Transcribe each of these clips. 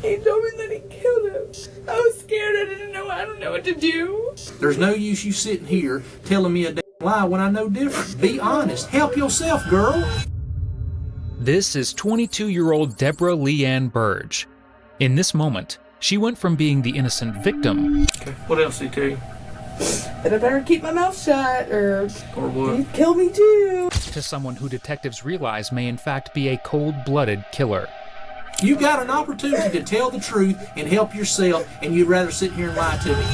He told me that he killed him. I was scared. I don't know what to do. There's no use you sitting here telling me a damn lie when I know different. Be honest. Help yourself, girl. This is 22-year-old Deborah Leanne Burge. In this moment, she went from being the innocent victim. Okay, what else did he tell you? That I better keep my mouth shut or what? he'd kill me too. To someone who detectives realize may in fact be a cold-blooded killer. You got an opportunity to tell the truth and help yourself, and you'd rather sit here and lie to me.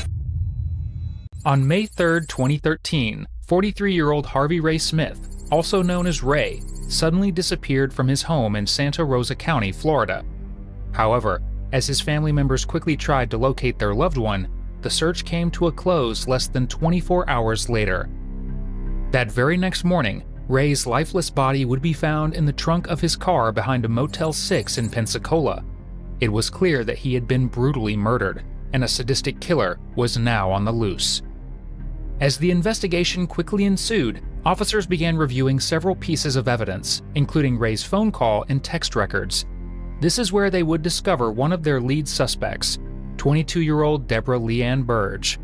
On May 3rd, 2013, 43-year-old Harvey Ray Smith, also known as Ray, suddenly disappeared from his home in Santa Rosa County, Florida. However, as his family members quickly tried to locate their loved one, the search came to a close less than 24 hours later. That very next morning, Ray's lifeless body would be found in the trunk of his car behind a Motel 6 in Pensacola. It was clear that he had been brutally murdered, and a sadistic killer was now on the loose. As the investigation quickly ensued, officers began reviewing several pieces of evidence, including Ray's phone call and text records. This is where they would discover one of their lead suspects, 22-year-old Deborah Leanne Burge.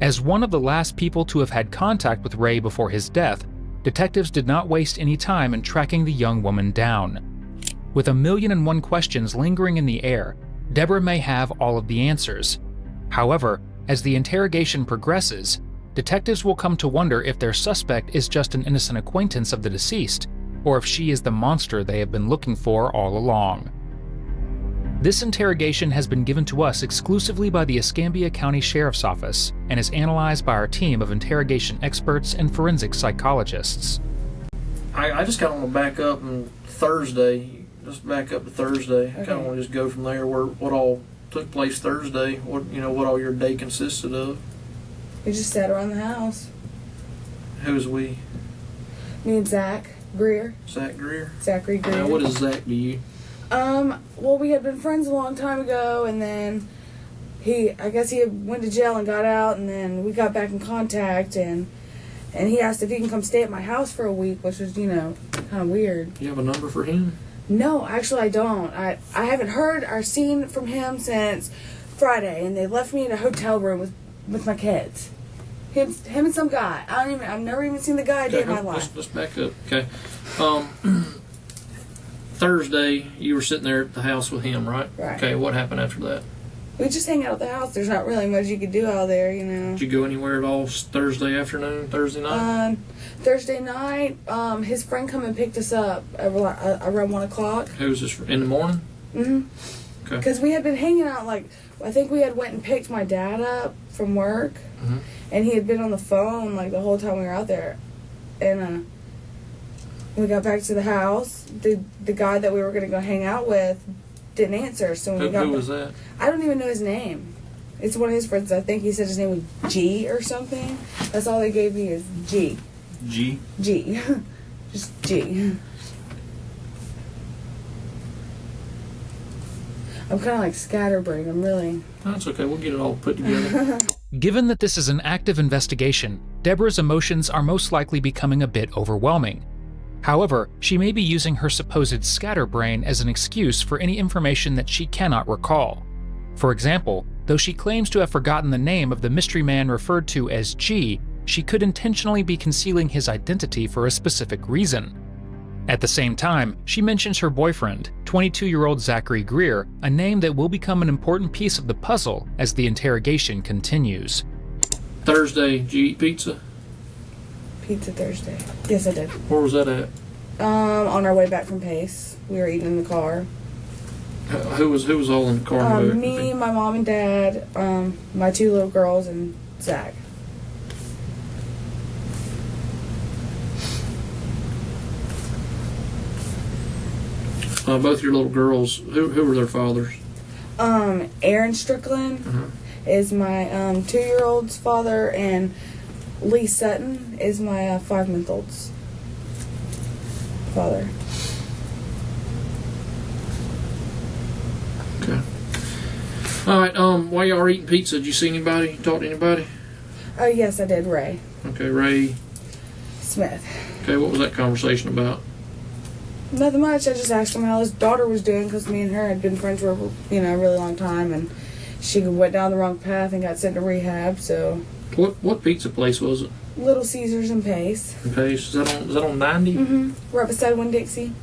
As one of the last people to have had contact with Ray before his death, detectives did not waste any time in tracking the young woman down. With 1,000,001 questions lingering in the air, Deborah may have all of the answers. However, as the interrogation progresses, detectives will come to wonder if their suspect is just an innocent acquaintance of the deceased, or if she is the monster they have been looking for all along. This interrogation has been given to us exclusively by the Escambia County Sheriff's Office and is analyzed by our team of interrogation experts and forensic psychologists. I just kind of want to back up and Thursday. Just back up to Thursday. Okay. I kind of want to just go from there. What all took place Thursday? What all your day consisted of? We just sat around the house. Who's we? Me and Zach Greer. Zach Greer. Zachary Greer. Now, what is Zach to you? Well, we had been friends a long time ago, and then I guess he went to jail and got out, and then we got back in contact, and he asked if he can come stay at my house for a week, which was, kind of weird. You have a number for him? No, actually I don't. I haven't heard or seen from him since Friday, and they left me in a hotel room with my kids. Him and some guy. I've never even seen the guy a day in my life. Let's back up. Okay. Thursday, you were sitting there at the house with him, right? Right. Okay, what happened after that? We just hang out at the house. There's not really much you could do out there, Did you go anywhere at all Thursday afternoon, Thursday night? Thursday night, his friend come and picked us up around 1 o'clock. Who was this, in the morning? Mm-hmm. Okay. Because we had been hanging out, I think we had went and picked my dad up from work, Mm-hmm. and he had been on the phone, the whole time we were out there. And, when we got back to the house, the guy that we were going to go hang out with didn't answer. So when Who was that? I don't even know his name. It's one of his friends. I think he said his name was G or something. That's all they gave me is G. G? G. Just G. I'm kind of scatterbrained. I'm really... That's okay. We'll get it all put together. Given that this is an active investigation, Deborah's emotions are most likely becoming a bit overwhelming. However, she may be using her supposed scatterbrain as an excuse for any information that she cannot recall. For example, though she claims to have forgotten the name of the mystery man referred to as G, she could intentionally be concealing his identity for a specific reason. At the same time, she mentions her boyfriend, 22-year-old Zachary Greer, a name that will become an important piece of the puzzle as the interrogation continues. Thursday, did you eat pizza? Pizza Thursday. Yes, I did. Where was that at? On our way back from Pace. We were eating in the car. Who was all in the car? Me, my mom and dad, my 2 little girls, and Zach. Both your little girls, who were their fathers? Aaron Strickland is my 2-year-old's father, and Lee Sutton is my 5-month-old's father. Okay. All right. While y'all were eating pizza, did you see anybody? Talk to anybody? Oh, yes, I did. Ray Okay, Ray Smith. Okay, what was that conversation about? Nothing much. I just asked him how his daughter was doing because me and her had been friends for, a really long time, and she went down the wrong path and got sent to rehab. So. What pizza place was it? Little Caesars in Pace. In Pace? Is that on 90? Mm-hmm. Right beside Winn-Dixie.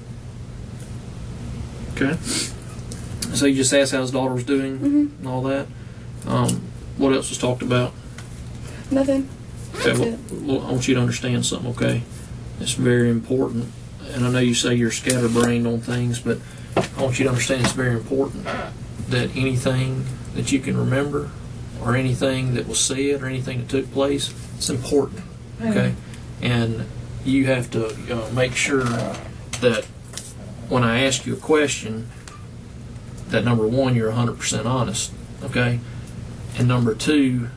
Okay. So you just asked how his daughter was doing and all that. What else was talked about? Nothing. Okay. Well, I want you to understand something. Okay, it's very important. And I know you say you're scatterbrained on things, but I want you to understand it's very important that anything that you can remember or anything that was said or anything that took place, it's important, okay? And you have to make sure that when I ask you a question, that number one, you're 100% honest, okay? And number two,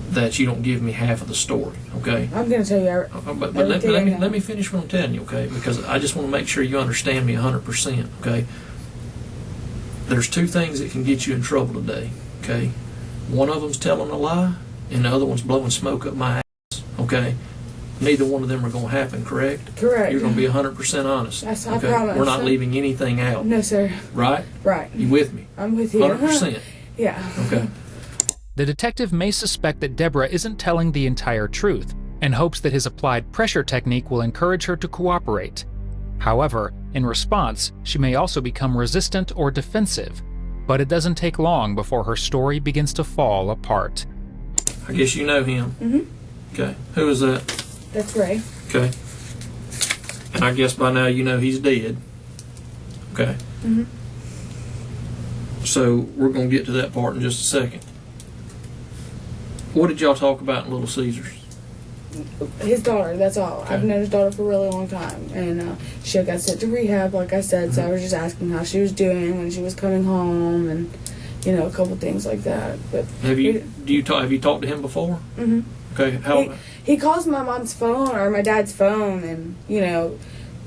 that you don't give me half of the story, okay? I'm going to tell you. But let me finish what I'm telling you, okay? Because I just want to make sure you understand me 100%, okay? There's two things that can get you in trouble today, okay? One of them's telling a lie, and the other one's blowing smoke up my ass, okay? Neither one of them are going to happen, correct? Correct. You're going to be 100% honest. Yes, okay? I promise. We're not leaving anything out. No, sir. Right? Right. You with me? I'm with you. 100%. Yeah. Okay. The detective may suspect that Deborah isn't telling the entire truth and hopes that his applied pressure technique will encourage her to cooperate. However, in response, she may also become resistant or defensive, but it doesn't take long before her story begins to fall apart. I guess you know him. Mm-hmm. Okay. Who is that? That's Ray. Okay. And I guess by now you know he's dead. Okay. Mm-hmm. So we're going to get to that part in just a second. What did y'all talk about in Little Caesars? His daughter, that's all. Okay. I've known his daughter for a really long time. And she got sent to rehab, like I said, so I was just asking how she was doing when she was coming home and, a couple things like that. But have you talked to him before? Mm-hmm. Okay. How? He calls my mom's phone or my dad's phone and,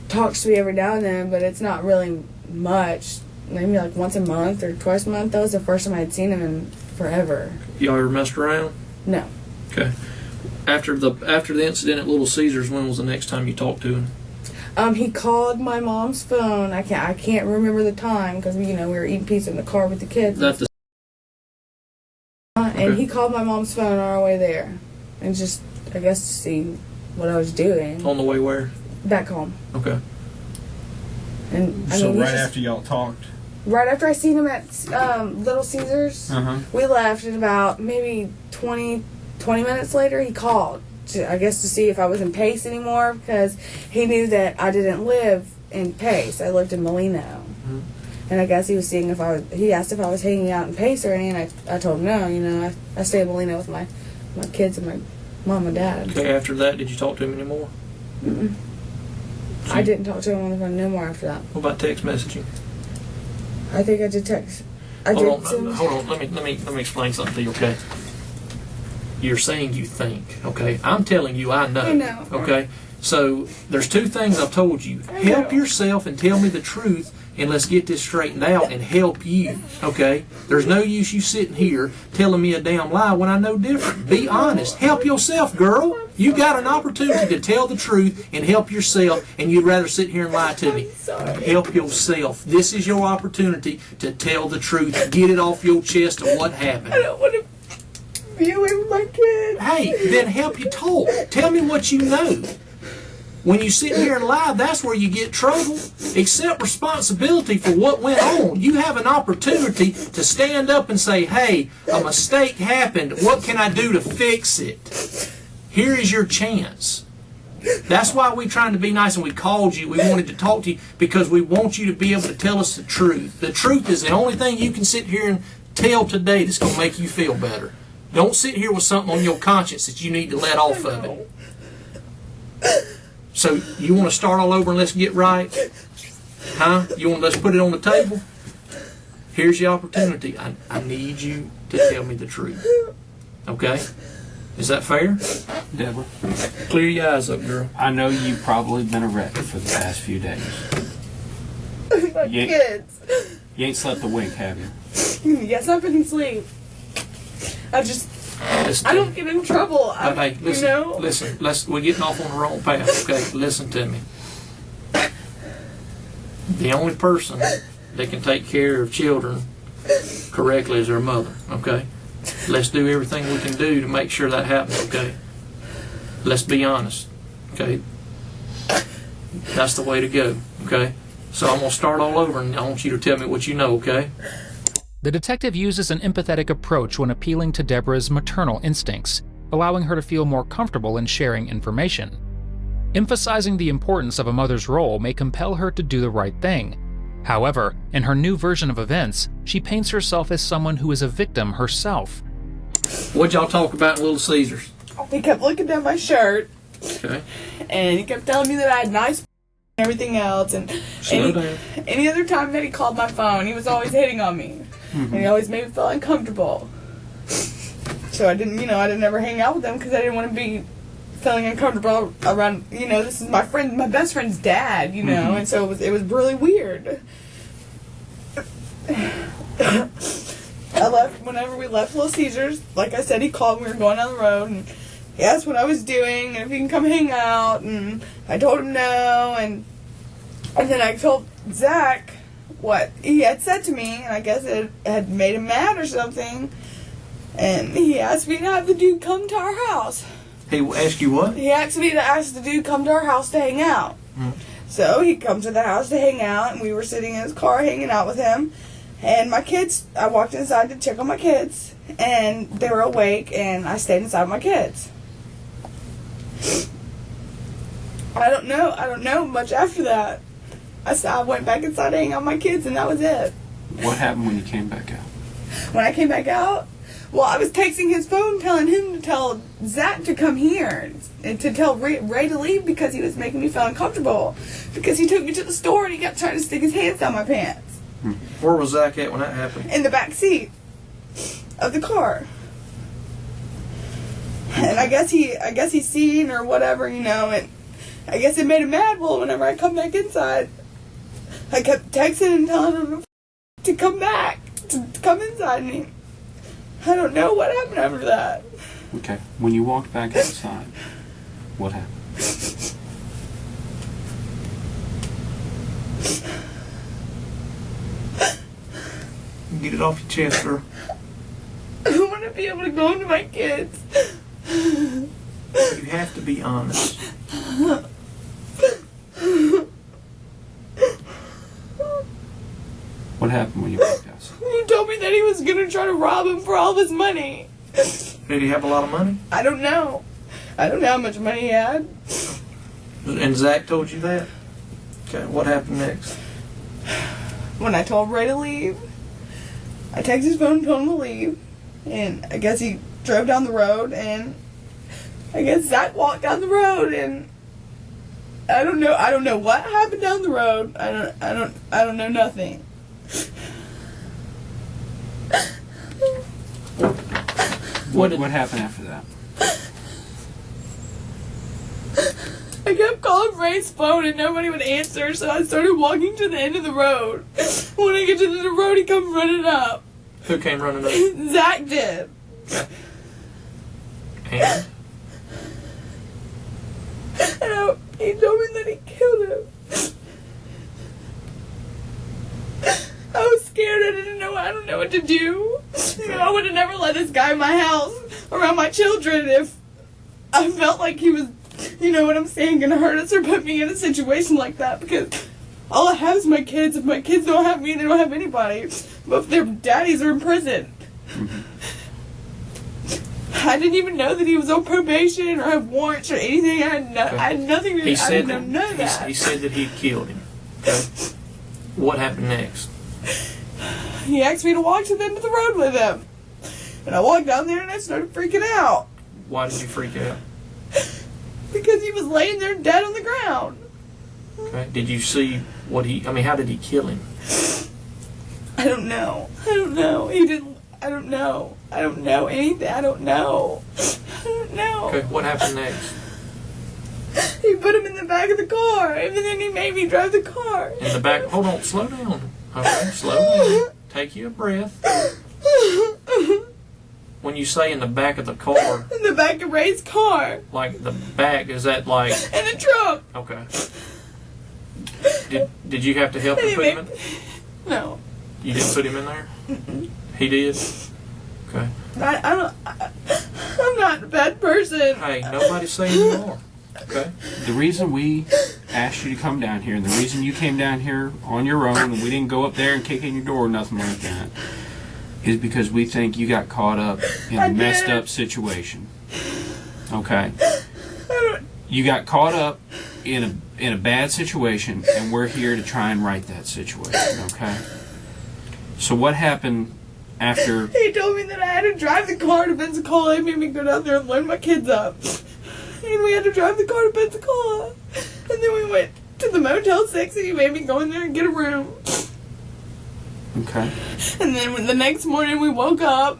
talks to me every now and then, but it's not really much. Maybe like once a month or twice a month. That was the first time I had seen him in forever. Y'all ever messed around? No. Okay. After the incident at Little Caesars, when was the next time you talked to him? He called my mom's phone. I can't remember the time because we were eating pizza in the car with the kids. And he called my mom's phone on our way there, and just I guess to see what I was doing. On the way where? Back home. Okay. And After y'all talked. Right after I seen him at Little Caesars, we left, and about maybe 20 minutes later, he called, to see if I was in Pace anymore, because he knew that I didn't live in Pace. I lived in Molino. Mm-hmm. And I guess he was seeing he asked if I was hanging out in Pace or anything, and I told him no, I stay in Molino with my kids and my mom and dad. Okay, after that, did you talk to him anymore? Mm-mm. I didn't talk to him on the phone no more after that. What about text messaging? I think I did text. Hold on. Let me explain something to you, okay? You're saying you think, okay? I'm telling you I know. I know. Okay? So there's two things I've told you. Help yourself and tell me the truth, and let's get this straightened out and help you, okay? There's no use you sitting here telling me a damn lie when I know different. Be honest. Help yourself, girl. You got an opportunity to tell the truth and help yourself, and you'd rather sit here and lie to me. Help yourself. This is your opportunity to tell the truth. Get it off your chest of what happened. I don't want to be away with my kid. Hey, then help you talk. Tell me what you know. When you sit here and lie, that's where you get trouble. Accept responsibility for what went on. You have an opportunity to stand up and say, hey, a mistake happened. What can I do to fix it? Here is your chance. That's why we're trying to be nice, and we called you. We wanted to talk to you because we want you to be able to tell us the truth. The truth is the only thing you can sit here and tell today that's going to make you feel better. Don't sit here with something on your conscience that you need to let off of it. So you want to start all over and let's get right? Huh? You want let's put it on the table? Here's your opportunity. I need you to tell me the truth. Okay? Is that fair? Deborah, Clear your eyes up, girl. I know you've probably been a wreck for the past few days. My kids. You ain't slept a wink, have you? Yes, I've been asleep. I don't get in trouble. Hey, listen, listen. We're getting off on the wrong path. Okay, listen to me. The only person that can take care of children correctly is their mother, okay? Let's do everything we can do to make sure that happens, okay? Let's be honest, okay? That's the way to go, okay? So I'm going to start all over, and I want you to tell me what you know, okay? The detective uses an empathetic approach when appealing to Deborah's maternal instincts, allowing her to feel more comfortable in sharing information. Emphasizing the importance of a mother's role may compel her to do the right thing. However, in her new version of events, she paints herself as someone who is a victim herself. What'd y'all talk about in Little Caesars? He kept looking down my shirt, Okay. and he kept telling me that I had nice and everything else. And Slow down. any other time that he called my phone, he was always hitting on me. And he always made me feel uncomfortable. So I didn't ever hang out with him because I didn't want to be feeling uncomfortable around, this is my best friend's dad, and so it was really weird. Whenever we left Little Caesars, like I said, he called, we were going down the road, and he asked what I was doing, and if he can come hang out, and I told him no, and then I told Zach what he had said to me, and I guess it had made him mad or something, and he asked me to have the dude come to our house. He asked you what? He asked me to ask the dude come to our house to hang out. So he come to the house to hang out, and we were sitting in his car hanging out with him. And my kids, I walked inside to check on my kids, and they were awake, and I stayed inside with my kids. I don't know much after that. I went back inside to hang out with my kids, and that was it. What happened when you came back out? When I came back out, well, I was texting his phone telling him to tell Zach to come here and to tell Ray to leave because he was making me feel uncomfortable. Because he took me to the store and he kept trying to stick his hands down my pants. Where was Zach at when that happened? In the back seat of the car. And I guess he's seen or whatever, and I guess it made him mad. Well, whenever I come back inside, I kept texting and telling him to come back, to come inside me. I don't know what happened after that. Okay. When you walked back outside, what happened? Get it off your chest, girl. I want to be able to go into my kids. You have to be honest. What happened when you walked outside? He told me that he was going to try to rob him for all of his money. Did he have a lot of money? I don't know. I don't know how much money he had. And Zach told you that? Okay, what happened next? When I told Ray to leave, I texted his phone and told him to leave. And I guess he drove down the road, and I guess Zach walked down the road, and I don't know what happened down the road. I don't know nothing. What happened after that? I kept calling Ray's phone and nobody would answer, so I started walking to the end of the road. When I get to the end of the road, he comes running up. Who came running up? Zach did. And? And he told me that he killed him. I was scared. I don't know what to do. I would have never let this guy in my house around my children if I felt like he was, what I'm saying, gonna hurt us or put me in a situation like that, because all I have is my kids. If my kids don't have me, they don't have anybody. But if their daddies are in prison. I didn't even know that he was on probation or have warrants or anything. I had nothing to do. I didn't know that. He said that he'd killed him. Okay. What happened next? He asked me to walk to the end of the road with him. And I walked down there and I started freaking out. Why did you freak out? Because he was laying there dead on the ground. Okay. Did you see how did he kill him? I don't know. He didn't. I don't know anything. I don't know. Okay, what happened next? He put him in the back of the car, and then he made me drive the car. In the back? Hold on, slow down. Okay, slow down. Take you a breath. When you say in the back of the car... In the back of Ray's car. Like the back, is that like... In the trunk. Okay. Did you have to help him put him in? No. You didn't put him in there? He did? Okay. I'm not a bad person. Hey, nobody's saying you are. Okay. The reason we asked you to come down here, and the reason you came down here on your own, and we didn't go up there and kick in your door or nothing like that, is because we think you got caught up in a messed up situation. Okay? You got caught up in a bad situation, and we're here to try and right that situation, okay? So what happened after... He told me that I had to drive the car to Pensacola. He made me go down there and load my kids up. And we had to drive the car to Pensacola. And then we went to the Motel 6 and he made me go in there and get a room. Okay. And then when the next morning we woke up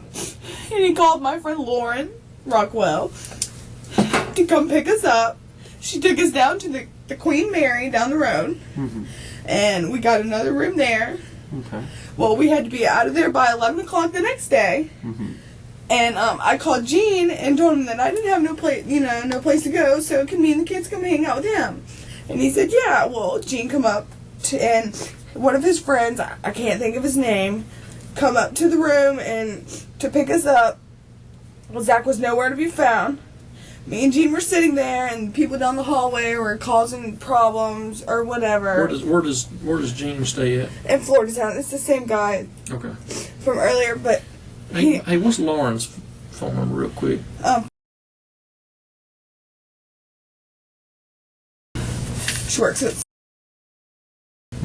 and he called my friend Lauren Rockwell to come pick us up. She took us down to the Queen Mary down the road. Mm-hmm. And we got another room there. Okay. Well, we had to be out of there by 11 o'clock the next day. Mm-hmm. And I called Gene and told him that I didn't have no place to go, so can me and the kids come hang out with him? And he said, yeah. Well, Gene come up and one of his friends, I can't think of his name, come up to the room and to pick us up. Well, Zach was nowhere to be found. Me and Gene were sitting there, and people down the hallway were causing problems or whatever. Where does Gene stay at? In Florida Town. It's the same guy Okay. from earlier, but Hey, what's Lauren's phone number real quick? She works at...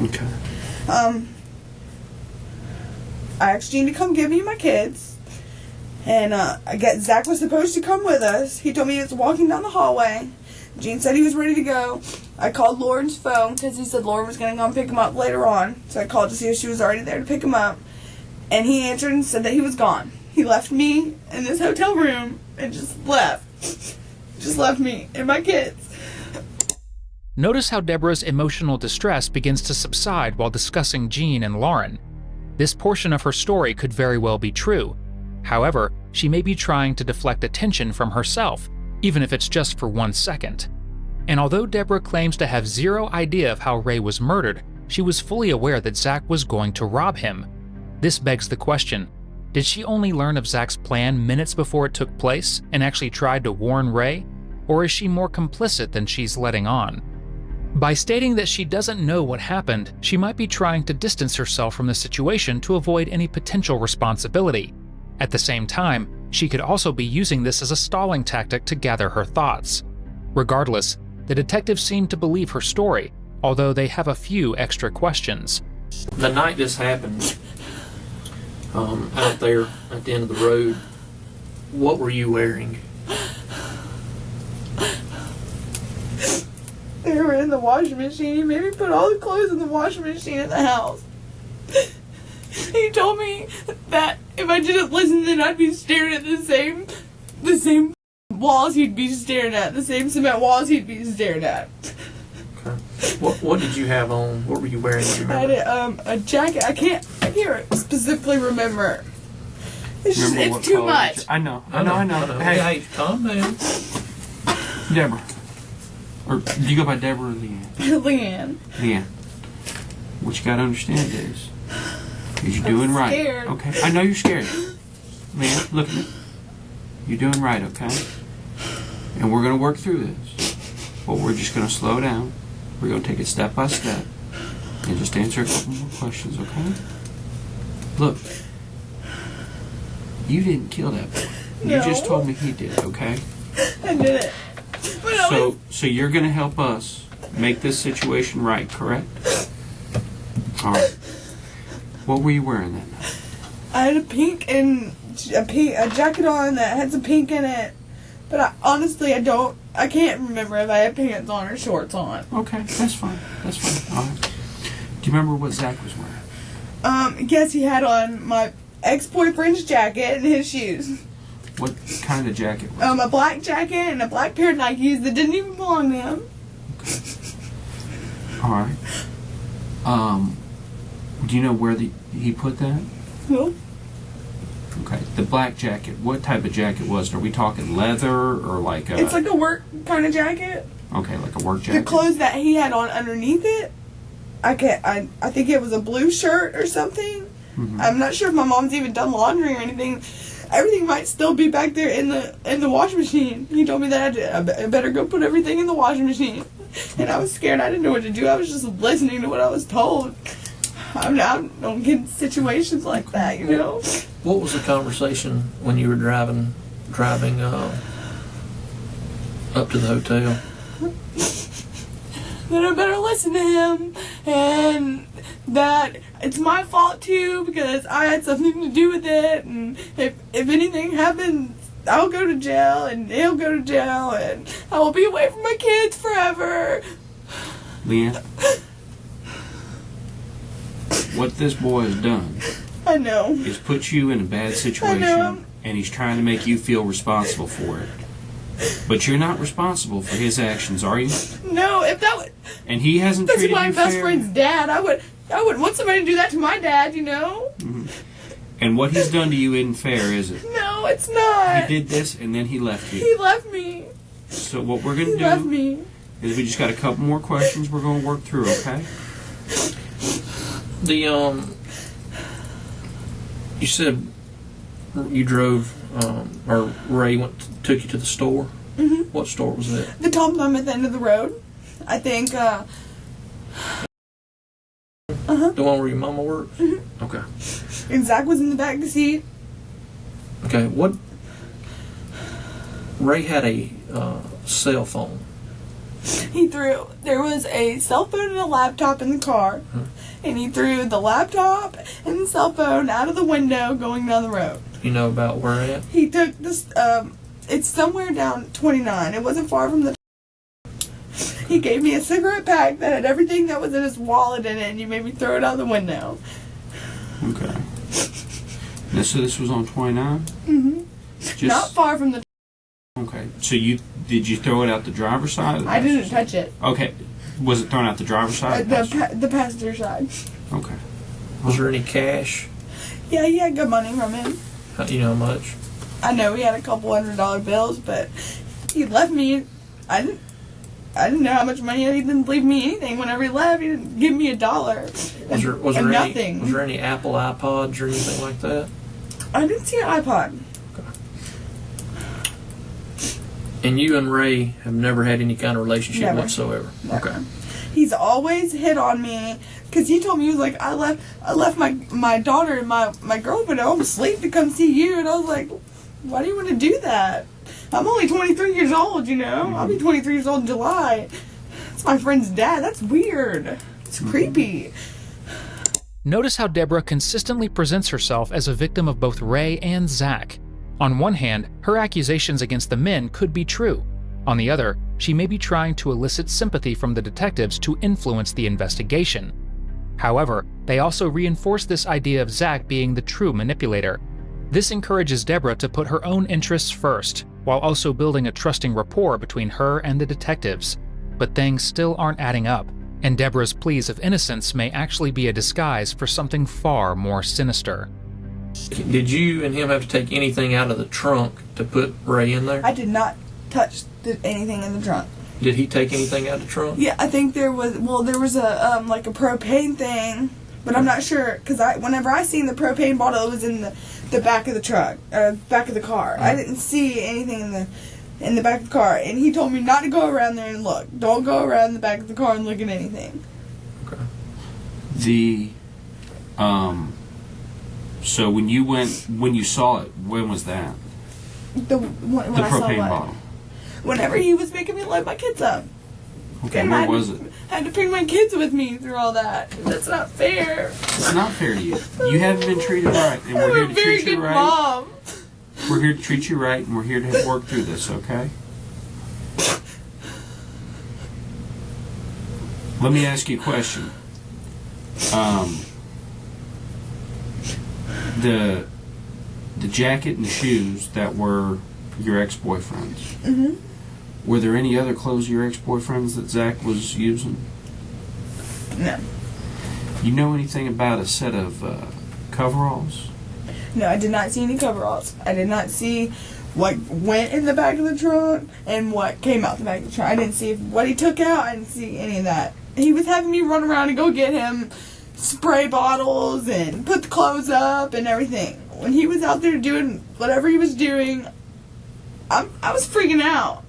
Okay. I asked Gene to come give me my kids. And Zach was supposed to come with us. He told me he was walking down the hallway. Gene said he was ready to go. I called Lauren's phone because he said Lauren was going to go and pick him up later on. So I called to see if she was already there to pick him up. And he answered and said that he was gone. He left me in this hotel room and just left. Just left me and my kids. Notice how Deborah's emotional distress begins to subside while discussing Gene and Lauren. This portion of her story could very well be true. However, she may be trying to deflect attention from herself, even if it's just for 1 second. And although Deborah claims to have zero idea of how Ray was murdered, she was fully aware that Zach was going to rob him. This begs the question, did she only learn of Zach's plan minutes before it took place and actually tried to warn Ray? Or is she more complicit than she's letting on? By stating that she doesn't know what happened, she might be trying to distance herself from the situation to avoid any potential responsibility. At the same time, she could also be using this as a stalling tactic to gather her thoughts. Regardless, the detectives seem to believe her story, although they have a few extra questions. The night this happened, out there at the end of the road, what were you wearing? They were in the washing machine. He made me put all the clothes in the washing machine in the house. He told me that if I didn't listen, then I'd be staring at the same walls he'd be staring at, the same cement walls he'd be staring at. Okay. What did you have on? What were you wearing? Do you remember? I had a jacket. I can't specifically remember. It's too much. I know. Hey, calm down. Deborah. Or do you go by Deborah or Leanne? Leanne. Leanne. What you gotta understand is you're doing right. Scared. Okay. I know you're scared. Leanne, look at me. You're doing right, okay? And we're gonna work through this. But we're just gonna slow down. We're gonna take it step by step and just answer a couple more questions, okay? Look. You didn't kill that boy. You No. just told me he did, okay? I did it. So you're going to help us make this situation right, correct? All right. What were you wearing that night? I had a jacket on that had some pink in it, but I can't remember if I had pants on or shorts on. Okay, that's fine. That's fine. All right. Do you remember what Zach was wearing? Yes, he had on my ex-boyfriend's jacket and his shoes. What kind of jacket was it? A black jacket and a black pair of Nikes that didn't even belong to him. Okay. All right. Do you know where he put that? Nope. Okay. The black jacket. What type of jacket was it? Are we talking leather or like It's like a work kind of jacket. Okay, like a work jacket. The clothes that he had on underneath it I can't. I think it was a blue shirt or something. Mm-hmm. I'm not sure if my mom's even done laundry or anything. Everything might still be back there in the washing machine. He told me that I better go put everything in the washing machine. And I was scared. I didn't know what to do. I was just listening to what I was told. I don't get in situations like that, you know. What was the conversation when you were driving up to the hotel? That I better listen to him, and that it's my fault too because I had something to do with it, and if anything happens, I'll go to jail, and he'll go to jail, and I will be away from my kids forever. Leanne, what this boy has done I know. is put you in a bad situation, and he's trying to make you feel responsible for it. But you're not responsible for his actions, are you? No, if that would, And he hasn't that's treated my you best fair. friend's dad. I wouldn't want somebody to do that to my dad, you know. And what he's done to you isn't fair, is it? No, it's not. He did this, and then he left you. He left me. So what we're He going to left do me. is we just got a couple more questions we're going to work through, okay? You said you drove, or Ray took you to the store. Mm-hmm. What store was that? The Tom Thumb at the end of the road. I think. The one where your mama works? Mm-hmm. Okay. And Zach was in the back seat. Okay, what... Ray had a cell phone. There was a cell phone and a laptop in the car. And he threw the laptop and the cell phone out of the window going down the road. You know about where at? He took this, it's somewhere down 29. It wasn't far from the... He gave me a cigarette pack that had everything that was in his wallet in it, and he made me throw it out the window. Okay. Now, so this was on 29? Mm-hmm. Just, Not far from the... Okay. So did you throw it out the driver's side? Or the I didn't passenger touch it. side? Okay. Was it thrown out the driver's side? Or the passenger? The passenger side. Okay. Was there any cash? Yeah, he had good money from him. You know how much? I know he had a couple $100 bills, but he left me. I didn't know how much money. He didn't leave me anything. Whenever he left, he didn't give me $1. Was there nothing? Was there any Apple iPods or anything like that? I didn't see an iPod. And you and Ray have never had any kind of relationship Never. whatsoever. Never. Okay. He's always hit on me because he told me, he was like, I left my daughter and my girlfriend at home asleep to come see you, and I was like, why do you want to do that? I'm only 23 years old, you know. I'll be 23 years old in July. It's my friend's dad. That's weird. It's creepy. Notice how Deborah consistently presents herself as a victim of both Ray and Zach. On one hand, her accusations against the men could be true. On the other, she may be trying to elicit sympathy from the detectives to influence the investigation. However, they also reinforce this idea of Zach being the true manipulator. This encourages Deborah to put her own interests first, while also building a trusting rapport between her and the detectives. But things still aren't adding up, and Deborah's pleas of innocence may actually be a disguise for something far more sinister. Did you and him have to take anything out of the trunk to put Ray in there? I did not touch anything in the trunk. Did he take anything out of the trunk? Yeah, I think there was a like a propane thing, but I'm not sure because whenever I seen the propane bottle, it was in the back of the truck, back of the car. I didn't see anything in the back of the car, and he told me not to go around there and look. Don't go around the back of the car and look at anything. Okay. So when you saw it, when was that? When The I saw propane what? bottle. Whenever he was making me let my kids up. Okay, And where I was it? had to bring my kids with me through all that. That's not fair. It's not fair to you. You haven't been treated right, and we're I'm here a to very treat you good right. mom. We're here to treat you right, and we're here to work through this, okay? Let me ask you a question. The jacket and the shoes that were your ex-boyfriend's. Mm-hmm. Were there any other clothes of your ex-boyfriend's that Zach was using? No. You know anything about a set of coveralls? No, I did not see any coveralls. I did not see what went in the back of the trunk and what came out the back of the trunk. I didn't see what he took out. I didn't see any of that. he was having me run around and go get him spray bottles and put the clothes up and everything. When he was out there doing whatever he was doing, I was freaking out.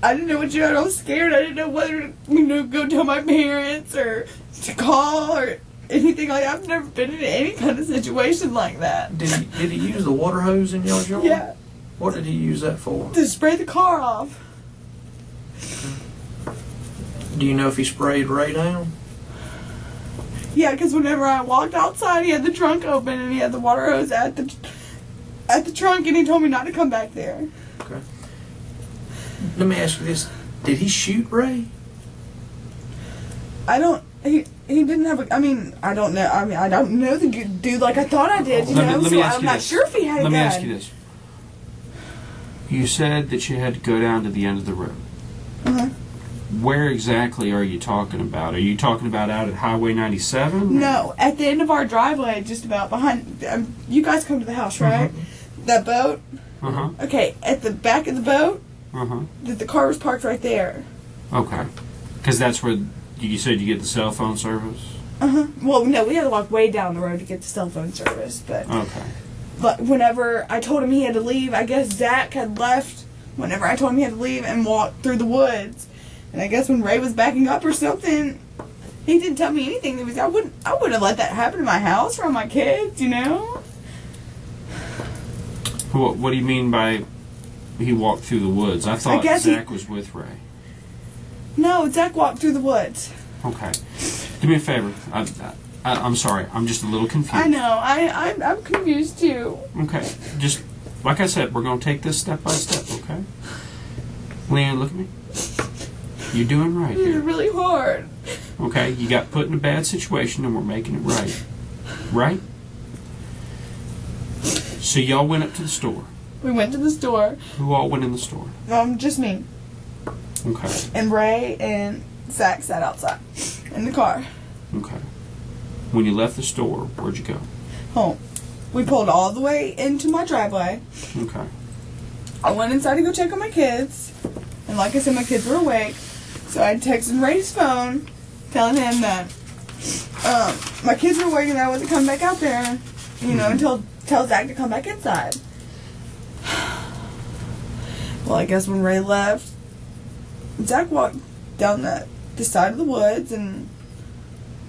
I didn't know what to do. I was scared. I didn't know whether to go tell my parents or to call or anything like that. I've never been in any kind of situation like that. Did he use the water hose in y'all's yard? Yeah. What did he use that for? To spray the car off. Do you know if he sprayed Ray down? Yeah, because whenever I walked outside, he had the trunk open and he had the water hose at the trunk, and he told me not to come back there. Okay. Let me ask you this: did he shoot Ray? He didn't have a. I mean, I don't know. I mean, I don't know the dude like I thought I did. I'm not sure if he had a gun. Let me ask you this: you said that you had to go down to the end of the road. Uh-huh. Where exactly are you talking about? Are you talking about out at Highway 97? No, at the end of our driveway, just about behind. You guys come to the house, right? That boat. Okay, at the back of the boat. The car was parked right there. Okay, because that's where you said you get the cell phone service. Well, no, we had to walk way down the road to get the cell phone service, but. Okay. But whenever I told him he had to leave, I guess Zach had left. Whenever I told him he had to leave and walk through the woods. And I guess when Ray was backing up or something, he didn't tell me anything. I wouldn't have let that happen in my house around my kids, you know? What do you mean by he walked through the woods? I thought Zach was with Ray. No, Zach walked through the woods. Okay. Do me a favor. I'm sorry. I'm just a little confused. I know. I'm confused too. Okay. Just, like I said, we're going to take this step by step, okay? Leanne, look at me. You're doing right It's here. really hard. Okay, you got put in a bad situation and we're making it right. Right? So y'all went up to the store. We went to the store. Who all went in the store? Just me. Okay. And Ray and Zach sat outside in the car. Okay. When you left the store, where'd you go? Home. We pulled all the way into my driveway. Okay. I went inside to go check on my kids. And like I said, my kids were awake. So I texted Ray's phone, telling him that my kids were awake and I wasn't coming back out there, you know, until tell Zach to come back inside. Well, I guess when Ray left, Zach walked down the side of the woods and.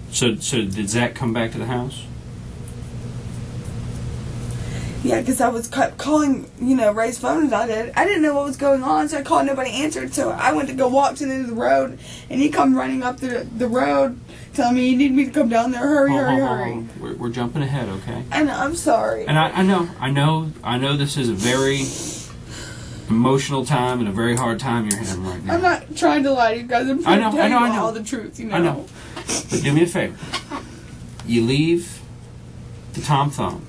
So did Zach come back to the house? Yeah, because I was calling, Ray's phone as I did. I didn't know what was going on, so I called, nobody answered. So I went to go walk to the end of the road, and he come running up the road, telling me he needed me to come down there. Hurry. We're jumping ahead, okay? And I'm sorry. And I know this is a very emotional time and a very hard time you're having right now. I'm not trying to lie to you guys. I'm trying to tell you all the truth, I know. But do me a favor. You leave the Tom Thumb.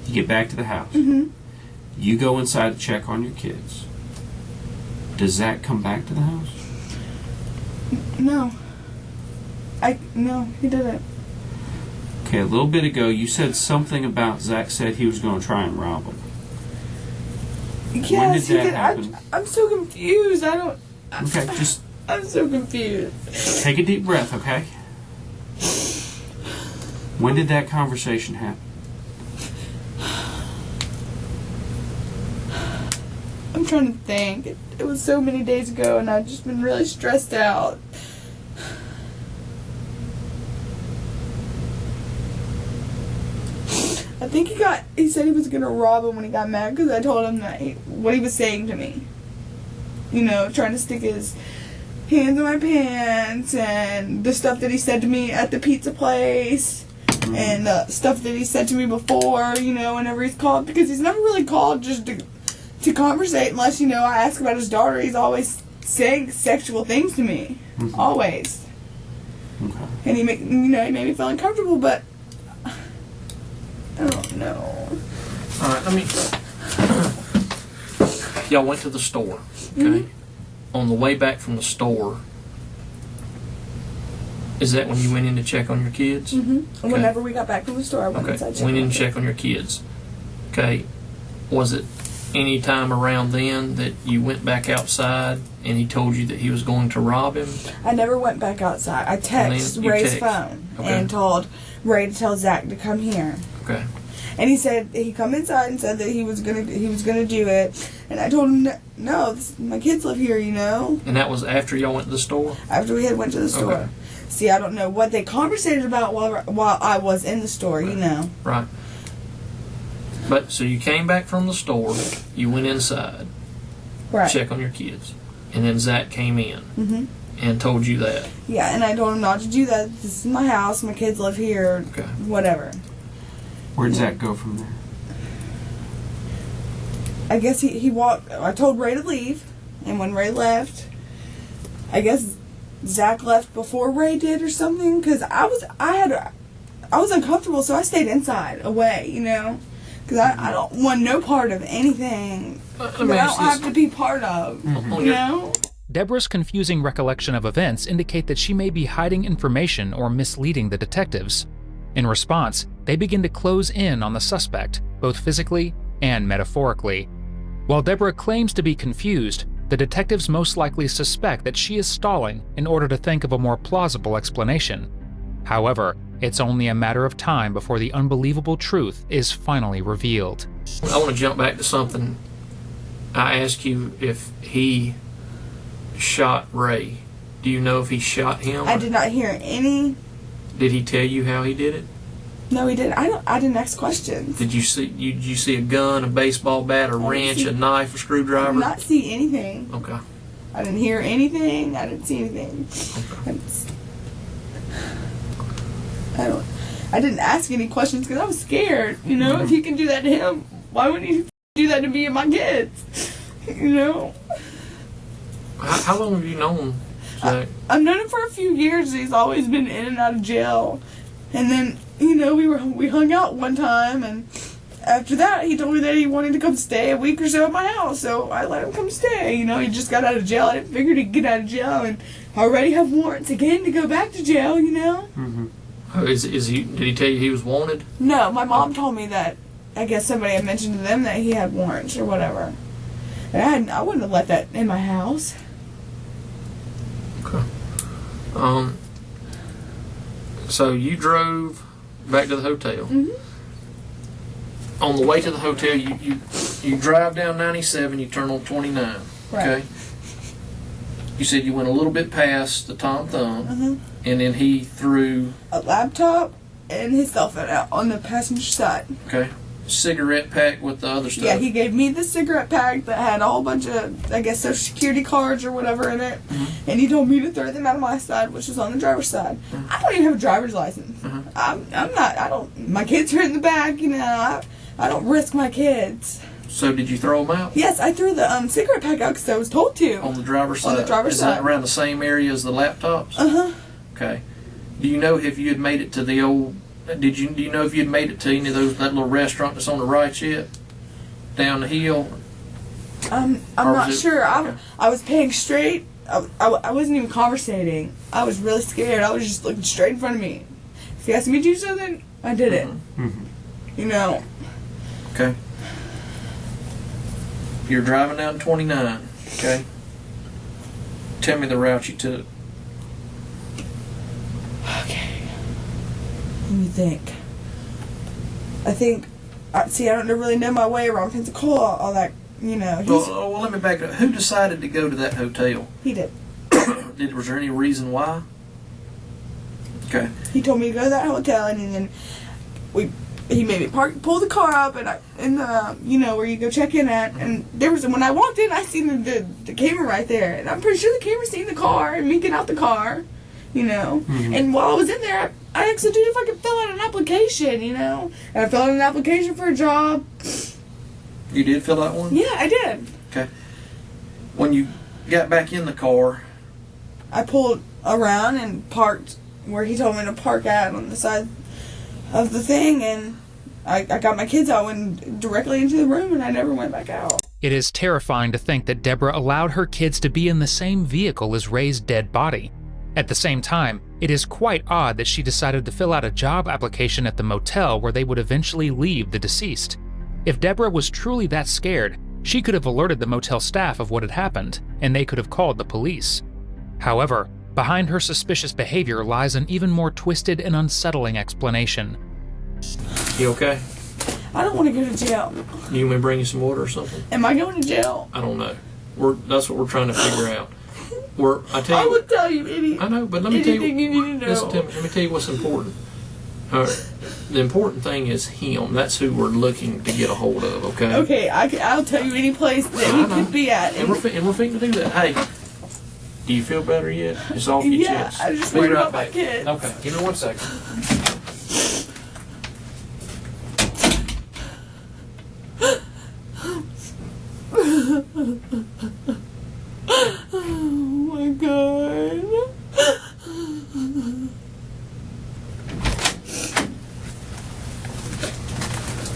You get back to the house. You go inside to check on your kids. Does Zach come back to the house? No. No, he didn't. Okay, a little bit ago you said something about Zach said he was going to try and rob him. Yes, when did that happen? I'm so confused. Okay, just I'm so confused. take a deep breath, okay? When did that conversation happen? I'm trying to think. It was so many days ago, and I've just been really stressed out. I think he said he was going to rob him when he got mad because I told him that what he was saying to me. Trying to stick his hands in my pants and the stuff that he said to me at the pizza place and the stuff that he said to me before, whenever he's called. Because he's never really called just to conversate unless, I ask about his daughter. He's always saying sexual things to me. Always. Okay. And he made me feel uncomfortable, but I don't know. All right, y'all went to the store, okay? On the way back from the store, is that when you went in to check on your kids? Okay. Whenever we got back from the store, I went inside. Went in to check on your kids. Okay. Was it any time around then that you went back outside and he told you that he was going to rob him? I never went back outside. I texted Ray's phone and told Ray to tell Zach to come here. Okay. And he said he come inside and said that he was gonna do it. And I told him no, my kids live here, you know. And that was after y'all went to the store? After we had went to the store. Okay. See, I don't know what they conversated about while I was in the store, you know. Right. But so you came back from the store, you went inside, Right. check on your kids, and then Zach came in Mhm. and told you that. Yeah, and I told him not to do that. This is my house. My kids live here. Okay. Whatever. Where'd Zach go from there? I guess he walked. I told Ray to leave, and when Ray left, I guess Zach left before Ray did or something. Because I was uncomfortable, so I stayed inside, away, you know. Because I don't want no part of anything that I don't have to be part of, you know. Deborah's confusing recollection of events indicate that she may be hiding information or misleading the detectives. In response, they begin to close in on the suspect, both physically and metaphorically. While Deborah claims to be confused, the detectives most likely suspect that she is stalling in order to think of a more plausible explanation. However, it's only a matter of time before the unbelievable truth is finally revealed. I want to jump back to something. I asked you if he shot Ray. Do you know if he shot him? I did not hear any. Did he tell you how he did it? No, he didn't. I didn't ask questions. Did you see a gun, a baseball bat, a wrench, a knife, a I screwdriver? did not see anything. Okay. I didn't hear anything. I didn't see anything. I didn't ask any questions because I was scared. You know, if he can do that to him, why wouldn't he do that to me and my kids? You know. How long have you known Zach? I've known him for a few years. He's always been in and out of jail. And then, you know, we hung out one time, and after that, he told me that he wanted to come stay a week or so at my house. So I let him come stay. You know, he just got out of jail. I didn't figure he'd get out of jail and already have warrants again to go back to jail. You know. Mm-hmm. Is he? Did he tell you he was wanted? No, my mom told me that. I guess somebody had mentioned to them that he had warrants or whatever. And I wouldn't have let that in my house. Okay. So you drove back to the hotel. Mm-hmm. On the way to the hotel, you drive down 97. You turn on 29. Right. Okay. You said you went a little bit past the Tom Thumb, Mm-hmm. and then he threw A laptop and his cell phone out on the passenger side. cigarette pack with the other stuff. Yeah, he gave me the cigarette pack that had a whole bunch of, I guess, Social Security cards or whatever in it. Mm-hmm. And he told me to throw them out of my side, which was on the driver's side. Mm-hmm. I don't even have a driver's license. Mm-hmm. My kids are in the back, you know. I don't risk my kids. So did you throw them out? Yes, I threw the cigarette pack out because I was told to. On the driver's side? On the driver's Is side. that around the same area as the laptops? Uh-huh. Okay. Do you know if you had made it to the old... Do you know if you had made it to any of that little restaurant that's on the right yet? Down the hill? I'm Or was not it- sure. okay. I was paying straight. I wasn't even conversating. I was really scared. I was just looking straight in front of me. If you asked me to do something, I did it. Mm-hmm. You know. Okay. You're driving down 29, okay? Tell me the route you took. Okay. Let me think. I think. I don't really know my way around Pensacola. All that, you know. Well, let me back it up. Who decided to go to that hotel? He did. Was there any reason why? Okay. He told me to go to that hotel, and then he made me pull the car up, and in the where you go check in at, and there was when I walked in, I seen the camera right there, and I'm pretty sure the camera seen the car and me get out the car, Mm-hmm. And while I was in there, I actually did if I could fill out an application, and I filled out an application for a job. You did fill out one? Yeah, I did. Okay. When you got back in the car, I pulled around and parked where he told me to park at on the side of the thing, and I got my kids out, went directly into the room, and I never went back out. It is terrifying to think that Deborah allowed her kids to be in the same vehicle as Ray's dead body. At the same time, it is quite odd that she decided to fill out a job application at the motel where they would eventually leave the deceased. If Deborah was truly that scared, She could have alerted the motel staff of what had happened, and they could have called the police. However, behind her suspicious behavior lies an even more twisted and unsettling explanation. You okay? I don't want to go to jail. You want me to bring you some water or something? Am I going to jail? I don't know. That's what we're trying to figure out. I would tell you I know, but let me tell you. anything you need to know. Listen to me. Let me tell you what's important. All right. The important thing is him. That's who we're looking to get a hold of. Okay. Okay, I'll tell you any place that he could be at. And we're fitting to do that. Hey, do you feel better yet? It's off your chest. I just Be worried right about my back. kids. Okay. Give me 1 second. Oh my god.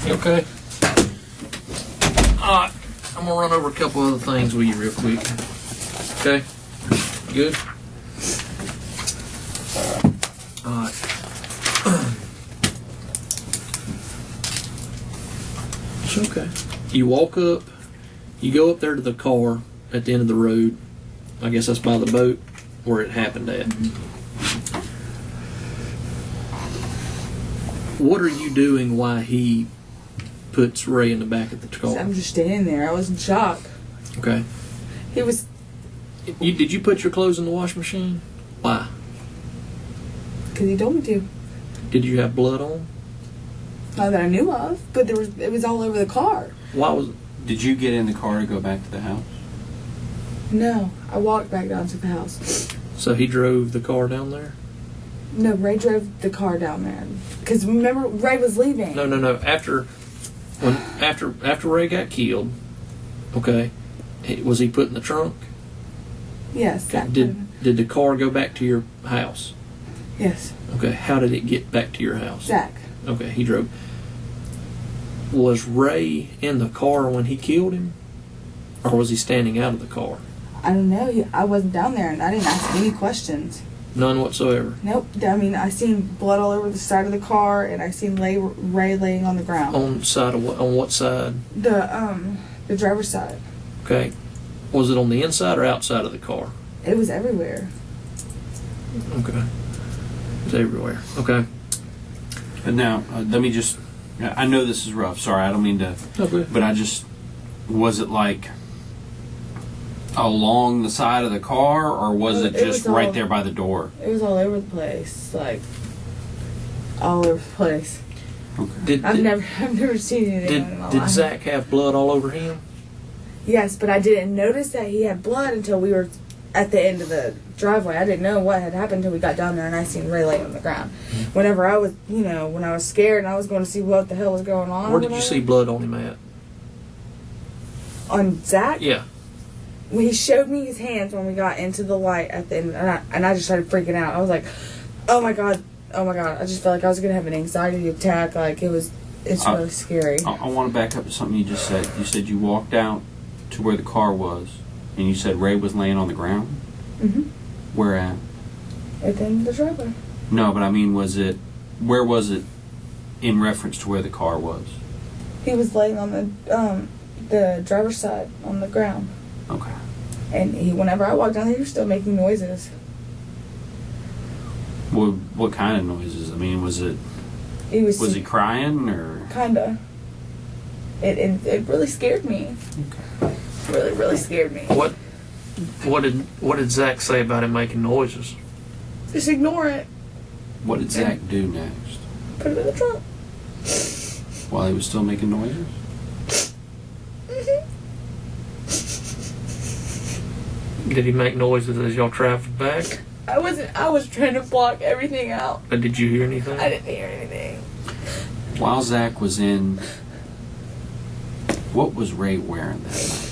You okay? Alright. I'm gonna run over a couple other things with you real quick. Okay? Good? Alright. It's okay. You walk up, you go up there to the car at the end of the road. I guess that's by the boat where it happened at. What are you doing while he puts Ray in the back of the car? I'm just standing there. I was in shock. Okay. He was. Did you put your clothes in the washing machine? Why? Because he told me to. Did you have blood on? Not that I knew of, but it was all over the car. Why was? Did you get in the car to go back to the house? No, I walked back down to the house. So he drove the car down there? No, Ray drove the car down there. Because remember, Ray was leaving. No. After Ray got killed, okay, was he put in the trunk? Yes. Did the car go back to your house? Yes. Okay. How did it get back to your house? Zach. Okay, he drove. Was Ray in the car when he killed him, or was he standing out of the car? I don't know. I wasn't down there, and I didn't ask any questions. None whatsoever. Nope. I mean, I seen blood all over the side of the car, and I seen Ray laying on the ground. On side of what? On what side? The driver's side. Okay. Was it on the inside or outside of the car? It was everywhere. Okay. It's everywhere. Okay. But now, let me just. I know this is rough. Sorry, I don't mean to. Okay. But was it like along the side of the car, or was it just right there by the door? It was all over the place, like all over the place. Okay. I've never seen anything in my life. Did Zach have blood all over him? Yes, but I didn't notice that he had blood until we were at the end of the driveway. I didn't know what had happened until we got down there and I seen Ray laying on the ground. Whenever I was, when I was scared and I was going to see what the hell was going on. Where did you see blood on him at? On Zach? Yeah. When he showed me his hands when we got into the light at the end, and I just started freaking out. I was like, oh my god. I just felt like I was going to have an anxiety attack. Like, it's really scary. I want to back up to something you just said. You said you walked out to where the car was, and you said Ray was laying on the ground? Mm-hmm. Where at? At the end of the driveway. No, but I mean, where was it in reference to where the car was? He was laying on the driver's side on the ground. Okay. And whenever I walked down there, he was still making noises. What kind of noises? I mean, was he crying or? Kinda. It really scared me. Okay. Really, really scared me. What did Zach say about him making noises? Just ignore it. What did Zach do next? Put it in the trunk. While he was still making noises? Mm-hmm. Did he make noises as y'all traveled back? I was trying to block everything out. But did you hear anything? I didn't hear anything. While Zach was in, what was Ray wearing that night?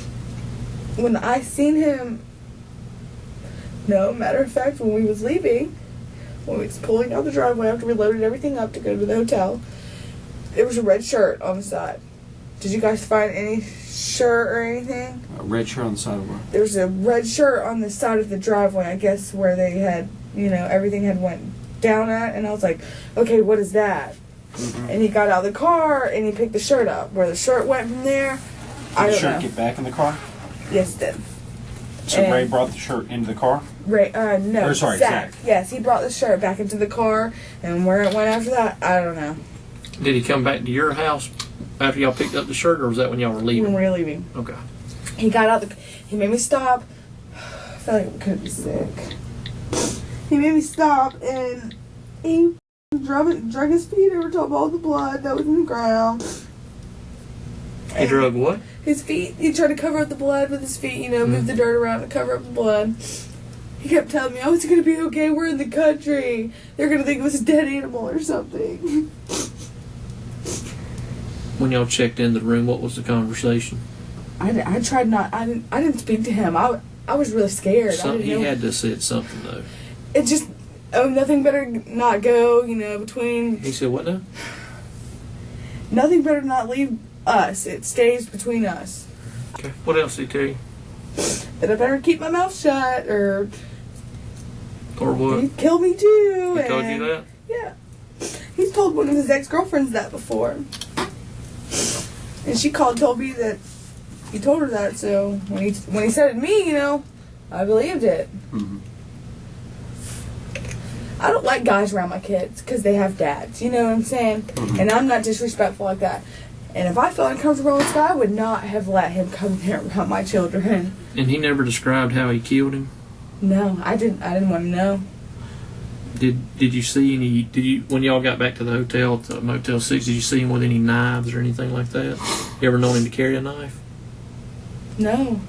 When I seen him, no, matter of fact, when we was leaving, when we was pulling out the driveway after we loaded everything up to go to the hotel, there was a red shirt on the side. Did you guys find any shirt or anything? A red shirt on the side of what? There was a red shirt on the side of the driveway, I guess, where they had, everything had went down at, and I was like, okay, what is that? Mm-hmm. And he got out of the car, and he picked the shirt up. Where the shirt went from there, I Did the don't shirt know. get back in the car? Yes, it did. So And- Ray brought the shirt into the car? Ray, no, Or, sorry, Zach. Zach. Yes, he brought the shirt back into the car, and where it went after that, I don't know. Did he come back to your house after y'all picked up the shirt, or was that when y'all were When leaving? we were leaving, Okay. he got out. He made me stop. I felt like I could be sick. He made me stop, and he drug his feet over top of all the blood that was in the ground. He drug what? His feet. He tried to cover up the blood with his feet. Move the dirt around to cover up the blood. He kept telling me, "Oh, it's gonna be okay. We're in the country. They're gonna think it was a dead animal or something." When y'all checked in the room, what was the conversation? I tried not. I didn't speak to him. I was really scared. He had to have said something though. It just. Oh, nothing better not go. Between. He said what now? Nothing better not leave us. It stays between us. Okay. What else did he tell you? That I better keep my mouth shut, or Or what? he'd kill me too. He told you that? Yeah. He's told one of his ex-girlfriends that before. And she called and told me that he told her that, so when he said it to me, I believed it. Mm-hmm. I don't like guys around my kids because they have dads, you know what I'm saying? Mm-hmm. And I'm not disrespectful like that. And if I felt uncomfortable with this guy, I would not have let him come here around my children. And he never described how he killed him? No, I didn't want to know. Did you see any? Did you when y'all got back to the hotel, at the Motel 6? Did you see him with any knives or anything like that? You ever known him to carry a knife? No.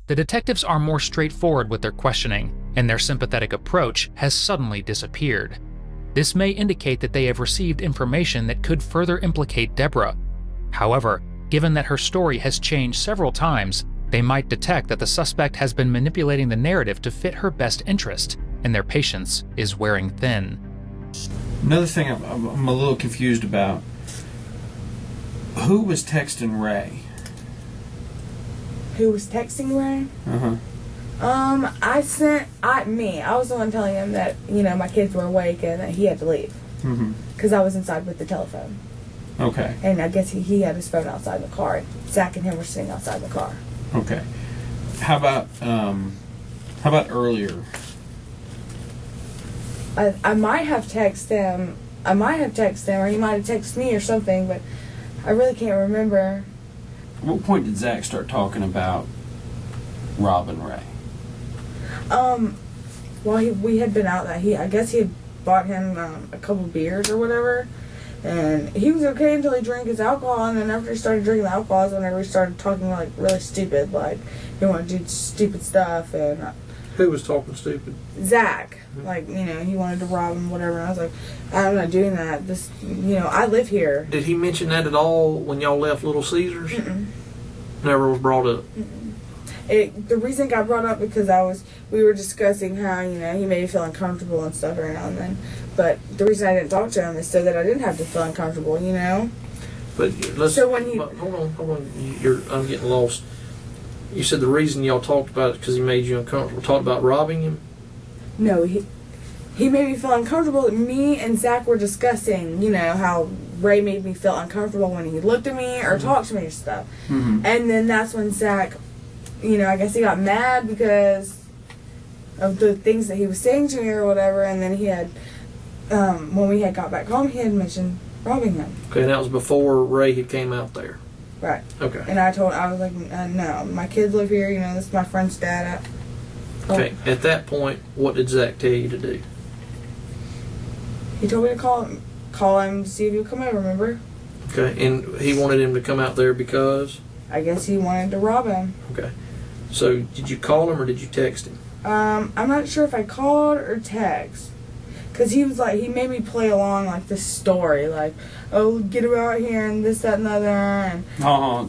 The detectives are more straightforward with their questioning, and their sympathetic approach has suddenly disappeared. This may indicate that they have received information that could further implicate Deborah. However, given that her story has changed several times, they might detect that the suspect has been manipulating the narrative to fit her best interest, and their patience is wearing thin. Another thing I'm a little confused about. Who was texting Ray? Who was texting Ray? Uh-huh. I was the one telling him that, my kids were awake and that he had to leave. Mm-hmm. Because I was inside with the telephone. Okay. And I guess he had his phone outside the car. Zach and him were sitting outside the car. Okay. How about earlier? I might have texted him. Or he might have texted me or something, but I really can't remember. At what point did Zach start talking about robbing Ray? Well, we had been out I guess he had bought him a couple beers or whatever, and he was okay until he drank his alcohol, and then after he started drinking the alcohol is whenever he started talking like really stupid, like he wanted to do stupid stuff, and Who was talking stupid? Zach, like, he wanted to rob him, whatever, and I was like, I'm not doing that, I live here. Did he mention that at all when y'all left Little Caesars? Mm-mm. Never was brought up. The reason it got brought up because we were discussing how, he made me feel uncomfortable and stuff every now and then. But the reason I didn't talk to him is so that I didn't have to feel uncomfortable, But let's. So when he- but hold on. I'm getting lost. You said the reason y'all talked about it because he made you uncomfortable. Talked about robbing him. No, he made me feel uncomfortable. Me and Zach were discussing, how Ray made me feel uncomfortable when he looked at me or talked to me or stuff. Mm-hmm. And then that's when Zach, I guess he got mad because of the things that he was saying to me or whatever. And then he had, when we had got back home, he had mentioned robbing him. Okay, and that was before Ray had came out there. Right. Okay. And I was like, no, my kids live here, this is my friend's dad. Okay. At that point, what did Zach tell you to do? He told me to call him to see if he would come over, remember? Okay, and he wanted him to come out there because. I guess he wanted to rob him. Okay. So did you call him or did you text him? I'm not sure if I called or text. Because he was like, he made me play along like this story. Like, oh, get him out here and this, that, and the other. And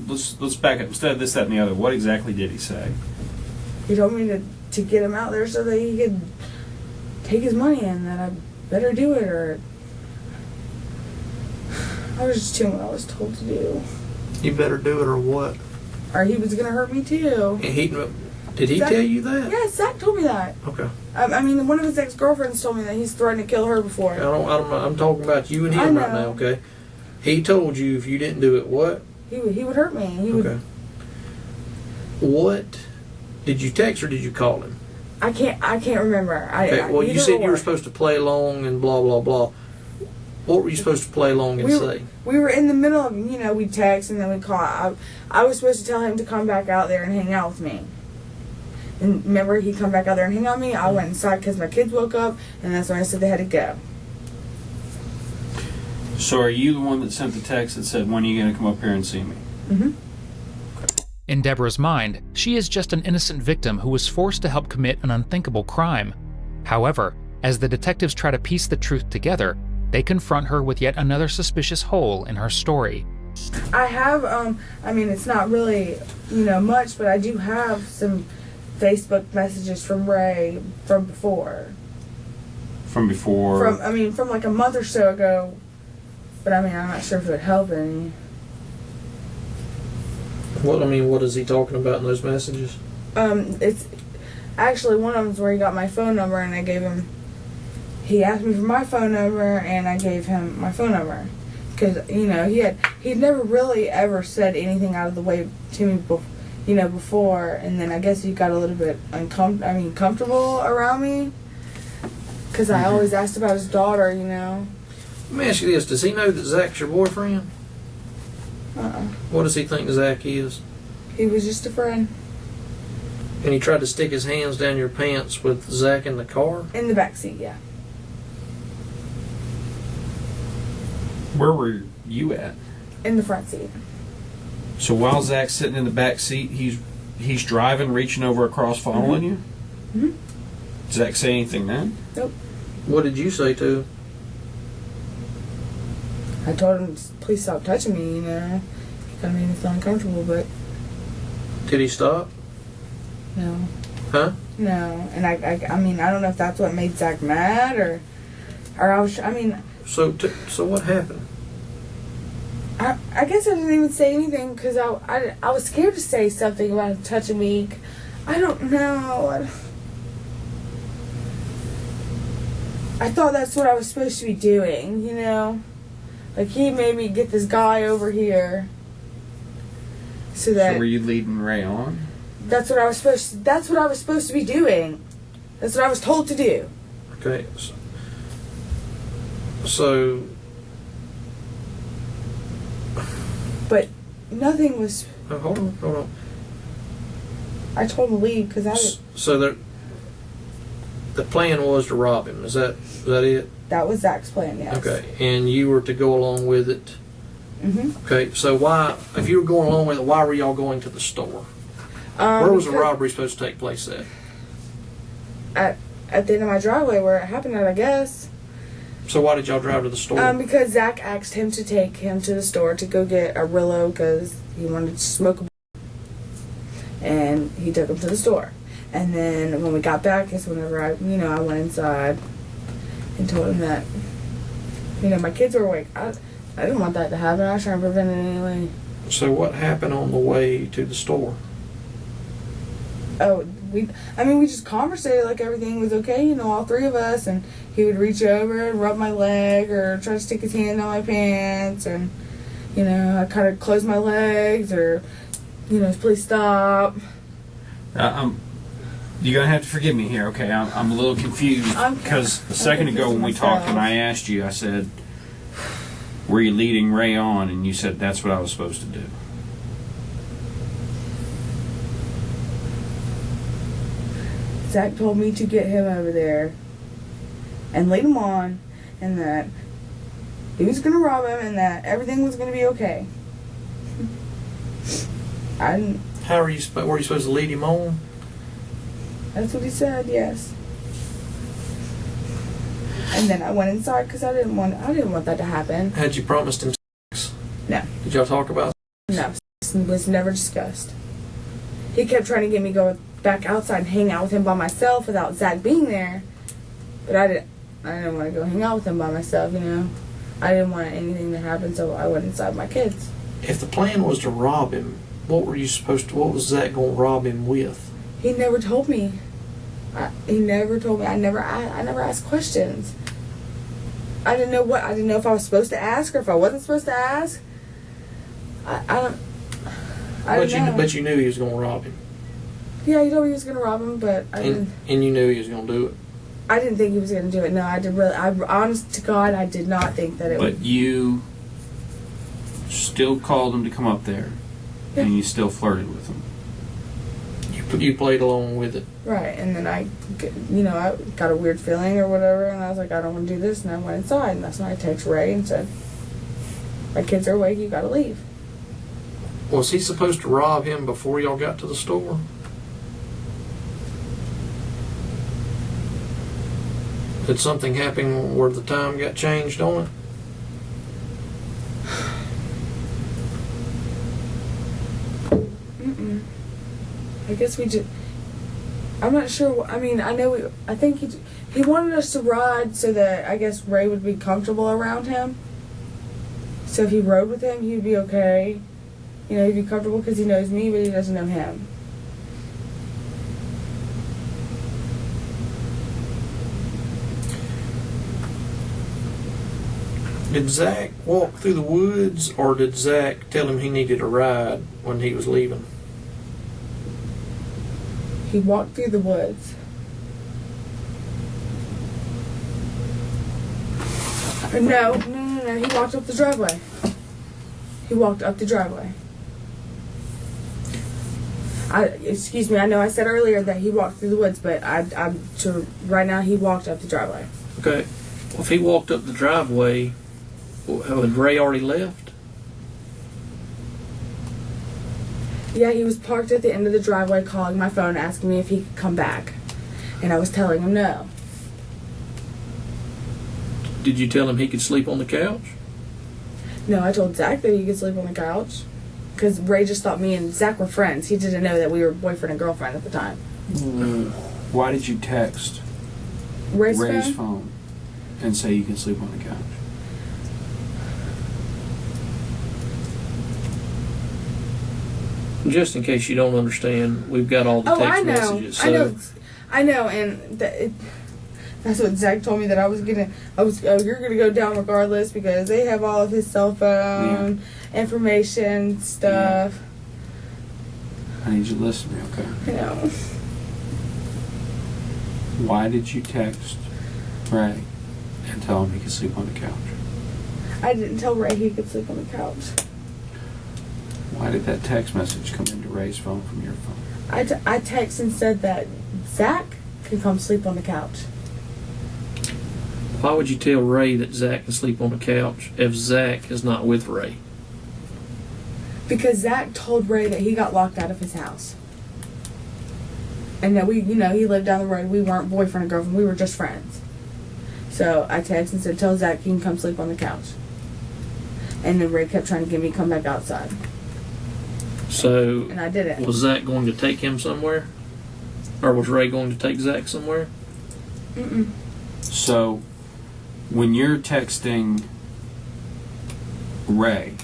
Let's back up. Instead of this, that, and the other, what exactly did he say? he told me to get him out there so that he could take his money and that I better do it, or I was just doing what I was told to do. You better do it or what? Or he was going to hurt me too. And did he Zach, tell you that? Yeah, Zach told me that. Okay. I mean, one of his ex-girlfriends told me that he's threatened to kill her before. I'm talking about you and I him know. right now, okay? He told you if you didn't do it, what? He would hurt me. He would. Okay. What did you text or did you call him? I can't remember. Okay. Well, you said you were supposed to play along and blah blah blah. What were you supposed to play along and say? We were in the middle of, we'd text and then we'd call. I was supposed to tell him to come back out there and hang out with me. And remember, he'd come back out there and hang out with me. I went inside because my kids woke up, and that's when I said they had to go. So are you the one that sent the text that said, when are you going to come up here and see me? Mm-hmm. In Deborah's mind, she is just an innocent victim who was forced to help commit an unthinkable crime. However, as the detectives try to piece the truth together, they confront her with yet another suspicious hole in her story. I have, it's not really, much, but I do have some Facebook messages from Ray from before. From before? From like a month or so ago. But I'm not sure if it would help any. What is he talking about in those messages? It's actually one of them's where he got my phone number, and I gave him. He asked me for my phone number, and I gave him my phone number, because he'd never really ever said anything out of the way to me, before, and then I guess he got a little bit comfortable around me, because I always asked about his daughter, Let me ask you this: does he know that Zach's your boyfriend? What does he think Zach is? He was just a friend. And he tried to stick his hands down your pants with Zach in the car? In the back seat, yeah. Where were you at? In the front seat. So while Zach's sitting in the back seat, he's driving, reaching over across, following you? Mm-hmm. Did Zach say anything then? Nope. What did you say to him? I told him, please stop touching me, He kind of made me feel uncomfortable, but... Did he stop? No. Huh? No. And I don't know if that's what made Zach mad, or I was, So what happened? I guess I didn't even say anything, because I was scared to say something about him touching me. I don't know. I thought that's what I was supposed to be doing, Like, he made me get this guy over here. So were you leading Ray on? That's what I was supposed to be doing. That's what I was told to do. Okay. So but nothing was... hold on. I told him to leave because I... So the plan was to rob him. Is that it? That was Zach's plan, yes. Okay. And you were to go along with it? Mm-hmm. Okay. So if you were going along with it, why were y'all going to the store? Where was the robbery supposed to take place at? At the end of my driveway where it happened at, I guess. So why did y'all drive to the store? Because Zach asked him to take him to the store to go get a Rillo because he wanted to smoke a... And he took him to the store. And then when we got back is whenever I went inside and told him that, my kids were awake. I didn't want that to happen. I was trying to prevent it anyway. So what happened on the way to the store? Oh, we just conversated like everything was okay, all three of us, and he would reach over and rub my leg or try to stick his hand on my pants, and, I kind of close my legs or, please stop. You're going to have to forgive me here, okay? I'm a little confused because a second ago when we talked and I asked you, I said, were you leading Ray on? And you said that's what I was supposed to do. Zach told me to get him over there and lead him on, and that he was going to rob him and that everything was going to be okay. Were you supposed to lead him on? That's what he said, yes. And then I went inside because I didn't want that to happen. Had you promised him sex? No. Did y'all talk about it? No. It was never discussed. He kept trying to get me to go back outside and hang out with him by myself without Zach being there. But I didn't want to go hang out with him by myself, I didn't want anything to happen, so I went inside with my kids. If the plan was to rob him, what was Zach going to rob him with? He never told me. He never told me. I never asked questions. I didn't know if I was supposed to ask or if I wasn't supposed to ask. I don't. I don't know. But you knew he was going to rob him. Yeah, he told me he was going to rob him, but I didn't. And you knew he was going to do it. I didn't think he was going to do it. No, I did really. Honest to God, I did not think that it would. But you still called him to come up there, Yeah. and you still flirted with him. You played along with it. Right, and then I got a weird feeling or whatever, and I was like, I don't want to do this, and I went inside, and that's when I texted Ray and said, my kids are awake, you got to leave. Was he supposed to rob him before y'all got to the store? Did something happen where the time got changed on it? Mm-mm. I guess we just. I'm not sure. I mean, I think he wanted us to ride so that I guess Ray would be comfortable around him. So if he rode with him, he'd be okay. He'd be comfortable because he knows me, but he doesn't know him. Did Zach walk through the woods, or did Zach tell him he needed a ride when he was leaving? He walked through the woods. No. He walked up the driveway. He walked up the driveway. Excuse me, I know I said earlier that he walked through the woods, but right now he walked up the driveway. Okay. Well, if he walked up the driveway, had Ray already left? Yeah, he was parked at the end of the driveway calling my phone asking me if he could come back. And I was telling him no. Did you tell him he could sleep on the couch? No, I told Zach that he could sleep on the couch. Because Ray just thought me and Zach were friends. He didn't know that we were boyfriend and girlfriend at the time. Why did you text Ray's phone and say you can sleep on the couch? Just in case you don't understand, we've got all the text messages. So I know, and that's what Zach told me that you're gonna go down regardless because they have all of his cell phone information stuff. Yeah. I need you to listen to me, okay? I know. Why did you text Ray and tell him he could sleep on the couch? I didn't tell Ray he could sleep on the couch. Why did that text message come into Ray's phone from your phone? I texted and said that Zach could come sleep on the couch. why would you tell Ray that Zach can sleep on the couch if Zach is not with Ray? Because Zach told Ray that he got locked out of his house. And that he lived down the road. We weren't boyfriend and girlfriend. We were just friends. So I texted and said, tell Zach he can come sleep on the couch. And then Ray kept trying to get me to come back outside. So, and I didn't. Was Zach going to take him somewhere? Or was Ray going to take Zach somewhere? Mm-mm. So, when you're texting Ray,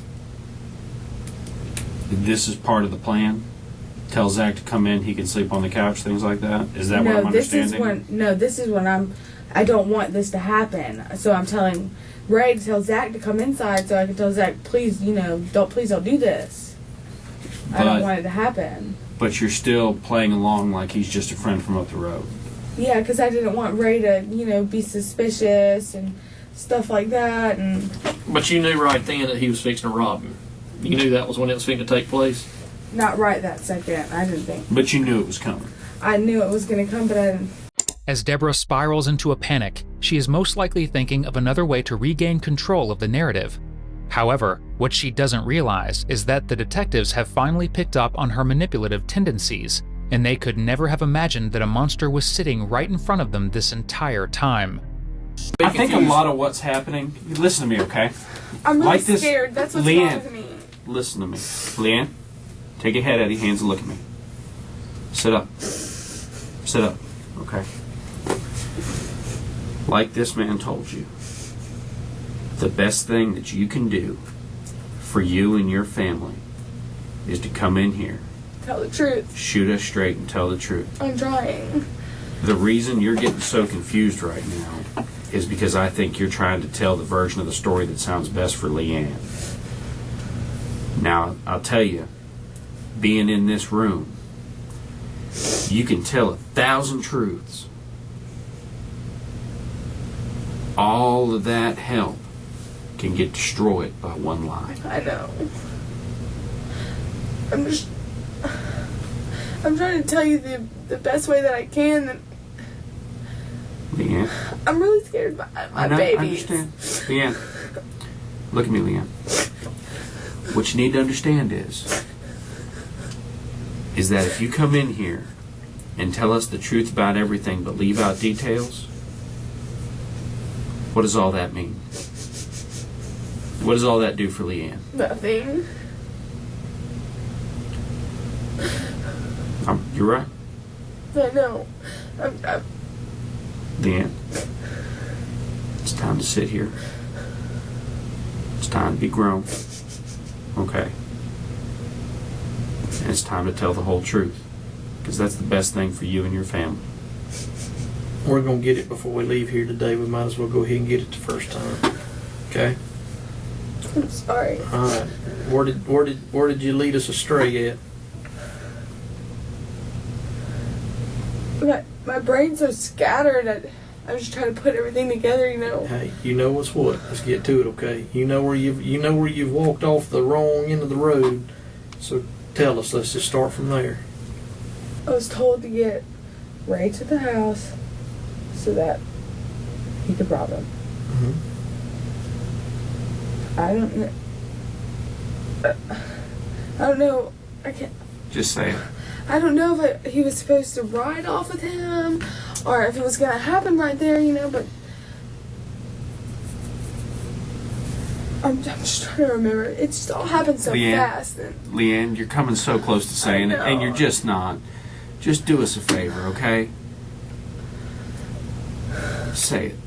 this is part of the plan? Tell Zach to come in, he can sleep on the couch, things like that? Is that what I'm understanding? This is when I don't want this to happen. So I'm telling Ray to tell Zach to come inside so I can tell Zach, please, don't do this. I don't want it to happen. But you're still playing along like he's just a friend from up the road. Yeah, because I didn't want Ray to, be suspicious and stuff like that. But you knew right then that he was fixing to rob him. You knew that was when it was fixing to take place? Not right that second, I didn't think. But you knew it was coming. I knew it was going to come, but I didn't. As Deborah spirals into a panic, she is most likely thinking of another way to regain control of the narrative. However, what she doesn't realize is that the detectives have finally picked up on her manipulative tendencies, and they could never have imagined that a monster was sitting right in front of them this entire time. I think a lot of what's happening... Listen to me, okay? I'm really scared. That's what's wrong with me. Listen to me. Leanne, take your head out of your hands and look at me. Sit up. Sit up, okay? Like this man told you, the best thing that you can do for you and your family is to come in here. Tell the truth. Shoot us straight and tell the truth. I'm trying. The reason you're getting so confused right now is because I think you're trying to tell the version of the story that sounds best for Leanne. Now, I'll tell you, being in this room, you can tell 1,000 truths. All of that help can get destroyed by one lie. I know. I'm trying to tell you the best way that I can. And Leanne, I'm really scared of my babies. I understand. Leanne, look at me, Leanne. What you need to understand is that if you come in here and tell us the truth about everything but leave out details, what does all that mean? What does all that do for Leanne? Nothing. You're right. I know. I'm Leanne, it's time to sit here. It's time to be grown. Okay? And it's time to tell the whole truth. Because that's the best thing for you and your family. We're going to get it before we leave here today. We might as well go ahead and get it the first time. Okay? I'm sorry. All right. Where did you lead us astray at? My brain's so scattered. I'm just trying to put everything together, you know. Hey, you know what's what. Let's get to it, okay? You know where you've walked off the wrong end of the road. So tell us. Let's just start from there. I was told to get Ray to the house so that he could rob him. Mm-hmm. I don't know. I can't. Just say it. I don't know if he was supposed to ride off with him or if it was going to happen right there, you know, but I'm just trying to remember. It just all happened so fast. Leanne, you're coming so close to saying it, and you're just not. Just do us a favor, okay? Say it.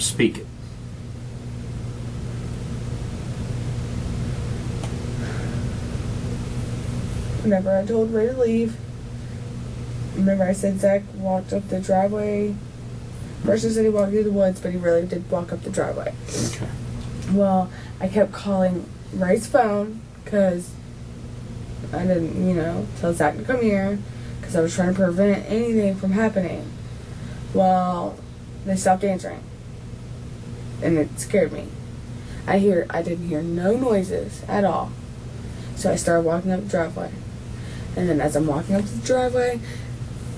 Speak it. Whenever I told Ray to leave, remember I said Zach walked up the driveway. First I said he walked through the woods, but he really did walk up the driveway. Okay. Well, I kept calling Ray's phone because I didn't, tell Zach to come here because I was trying to prevent anything from happening. Well, they stopped answering, and it scared me. I didn't hear no noises at all, so I started walking up the driveway. And then as I'm walking up the driveway,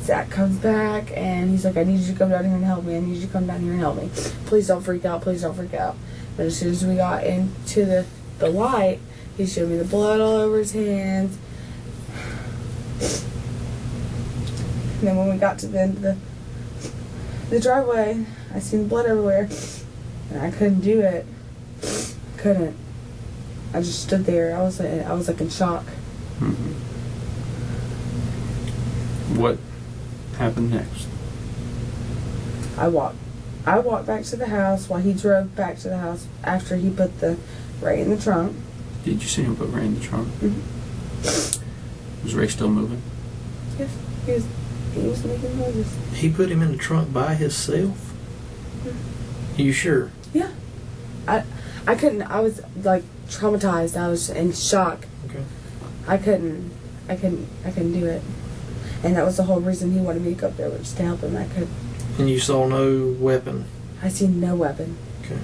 Zach comes back and he's like, I need you to come down here and help me. I need you to come down here and help me. Please don't freak out. Please don't freak out. But as soon as we got into the light, he showed me the blood all over his hands. And then when we got to the end of the driveway, I seen the blood everywhere. And I couldn't do it. Couldn't. I just stood there. I was like in shock. Mm-hmm. What happened next? I walked back to the house while he drove back to the house after he put the Ray in the trunk. Did you see him put Ray in the trunk? Mm-hmm. Was Ray still moving? Yes, he was making noises. He put him in the trunk by himself? Mm-hmm. You sure? Yeah. I couldn't. I was like traumatized. I was in shock. Okay. I couldn't do it. And that was the whole reason he wanted me to go up there, was just to help him. I could. And you saw no weapon? I seen no weapon. Okay.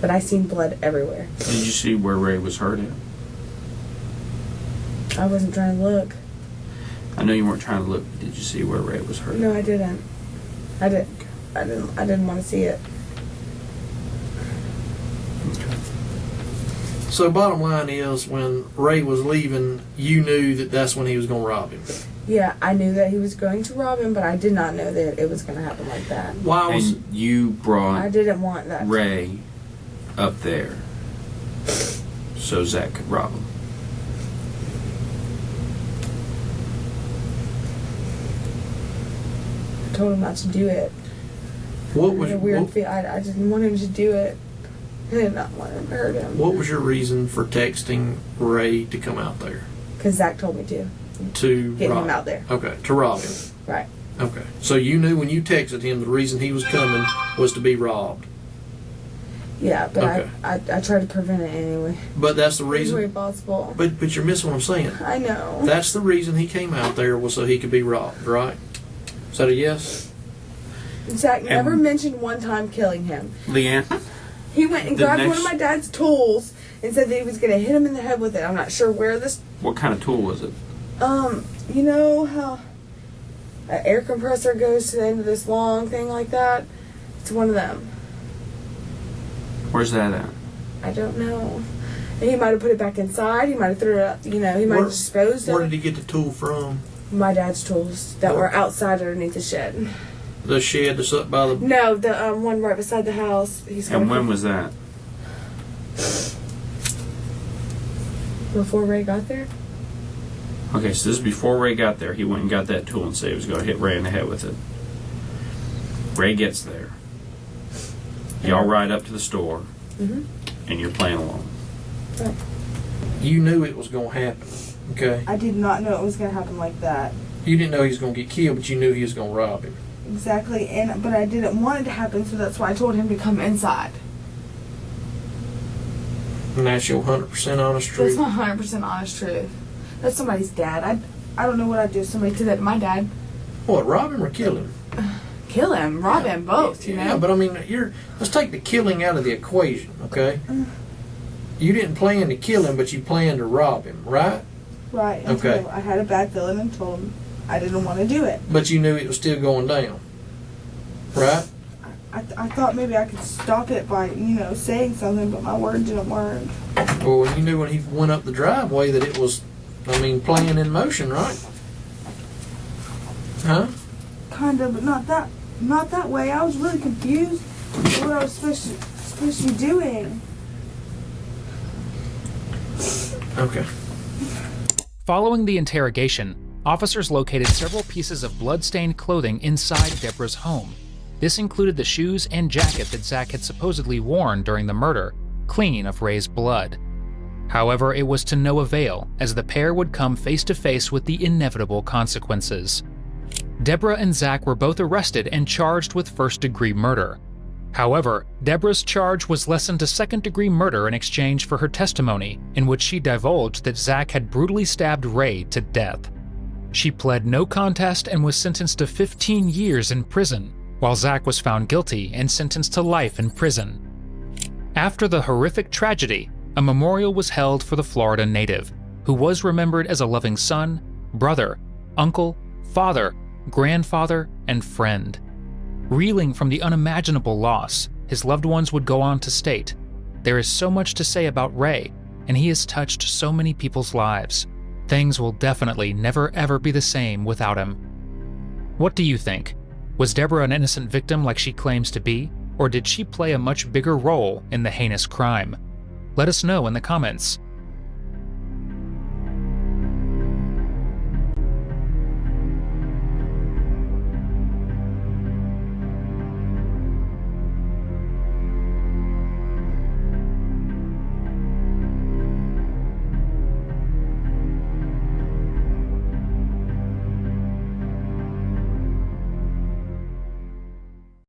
But I seen blood everywhere. Did you see where Ray was hurt at? I wasn't trying to look. I know you weren't trying to look, but did you see where Ray was hurt? No, I didn't. I didn't want to see it. Okay. So bottom line is, when Ray was leaving, you knew that that's when he was going to rob him? Yeah, I knew that he was going to rob him, but I did not know that it was going to happen like that. And you brought I didn't want that. Ray up there so Zach could rob him. I told him not to do it. What was a weird feel. I didn't want him to do it. I did not want him to hurt him. What was your reason for texting Ray to come out there? Because Zach told me to. To get rob him out there. Okay, to rob him. Right. Okay. So you knew when you texted him the reason he was coming was to be robbed. Yeah, but Okay. I tried to prevent it anyway. But that's the Any way reason. possible. But you're missing what I'm saying. I know. That's the reason he came out there, was so he could be robbed, right? Is that a yes? Zach never mentioned one time killing him. Leanne, He went and The grabbed one next- of my dad's tools and said that he was going to hit him in the head with it. I'm not sure where this. what kind of tool was it? You know how an air compressor goes to the end of this long thing like that? It's one of them. Where's that at? I don't know. And he might have put it back inside. He might have threw it out. You know, he might Where- have disposed Where of did it. he get the tool from? My dad's tools that were outside underneath the shed. The shed that's up by the. No, the one right beside the house. He's And gonna when was that? before Ray got there. Okay, so this is before Ray got there. He went and got that tool and said he was going to hit Ray in the head with it. Ray gets there. Y'all ride up to the store, Mhm. and you're playing along. Right. You knew it was going to happen, okay? I did not know it was gonna happen like that. You didn't know he was going to get killed, but you knew he was going to rob him. Exactly, but I didn't want it to happen, so that's why I told him to come inside. And that's your 100% honest That's truth. not 100% honest truth. That's somebody's dad. I don't know what I'd do if somebody did that to my dad. What, rob him or kill him? Kill him, rob him, both. You know. Yeah, but I mean, let's take the killing out of the equation, okay? You didn't plan to kill him, but you planned to rob him, right? Right. Okay. Until I had a bad feeling and told him I didn't want to do it. But you knew it was still going down, right? I thought maybe I could stop it by, saying something, but my word didn't work. Well, you knew when he went up the driveway that it was, playing in motion, right? Huh? Kind of, but not that way. I was really confused with what I was supposed to be doing. Okay. Following the interrogation, officers located several pieces of blood-stained clothing inside Deborah's home. This included the shoes and jacket that Zach had supposedly worn during the murder, clean of Ray's blood. However, it was to no avail, as the pair would come face to face with the inevitable consequences. Deborah and Zach were both arrested and charged with first-degree murder. However, Deborah's charge was lessened to second-degree murder in exchange for her testimony, in which she divulged that Zach had brutally stabbed Ray to death. She pled no contest and was sentenced to 15 years in prison, while Zach was found guilty and sentenced to life in prison. After the horrific tragedy, a memorial was held for the Florida native, who was remembered as a loving son, brother, uncle, father, grandfather, and friend. Reeling from the unimaginable loss, his loved ones would go on to state, "There is so much to say about Ray, and he has touched so many people's lives. Things will definitely never ever be the same without him." What do you think? Was Deborah an innocent victim like she claims to be, or did she play a much bigger role in the heinous crime? Let us know in the comments.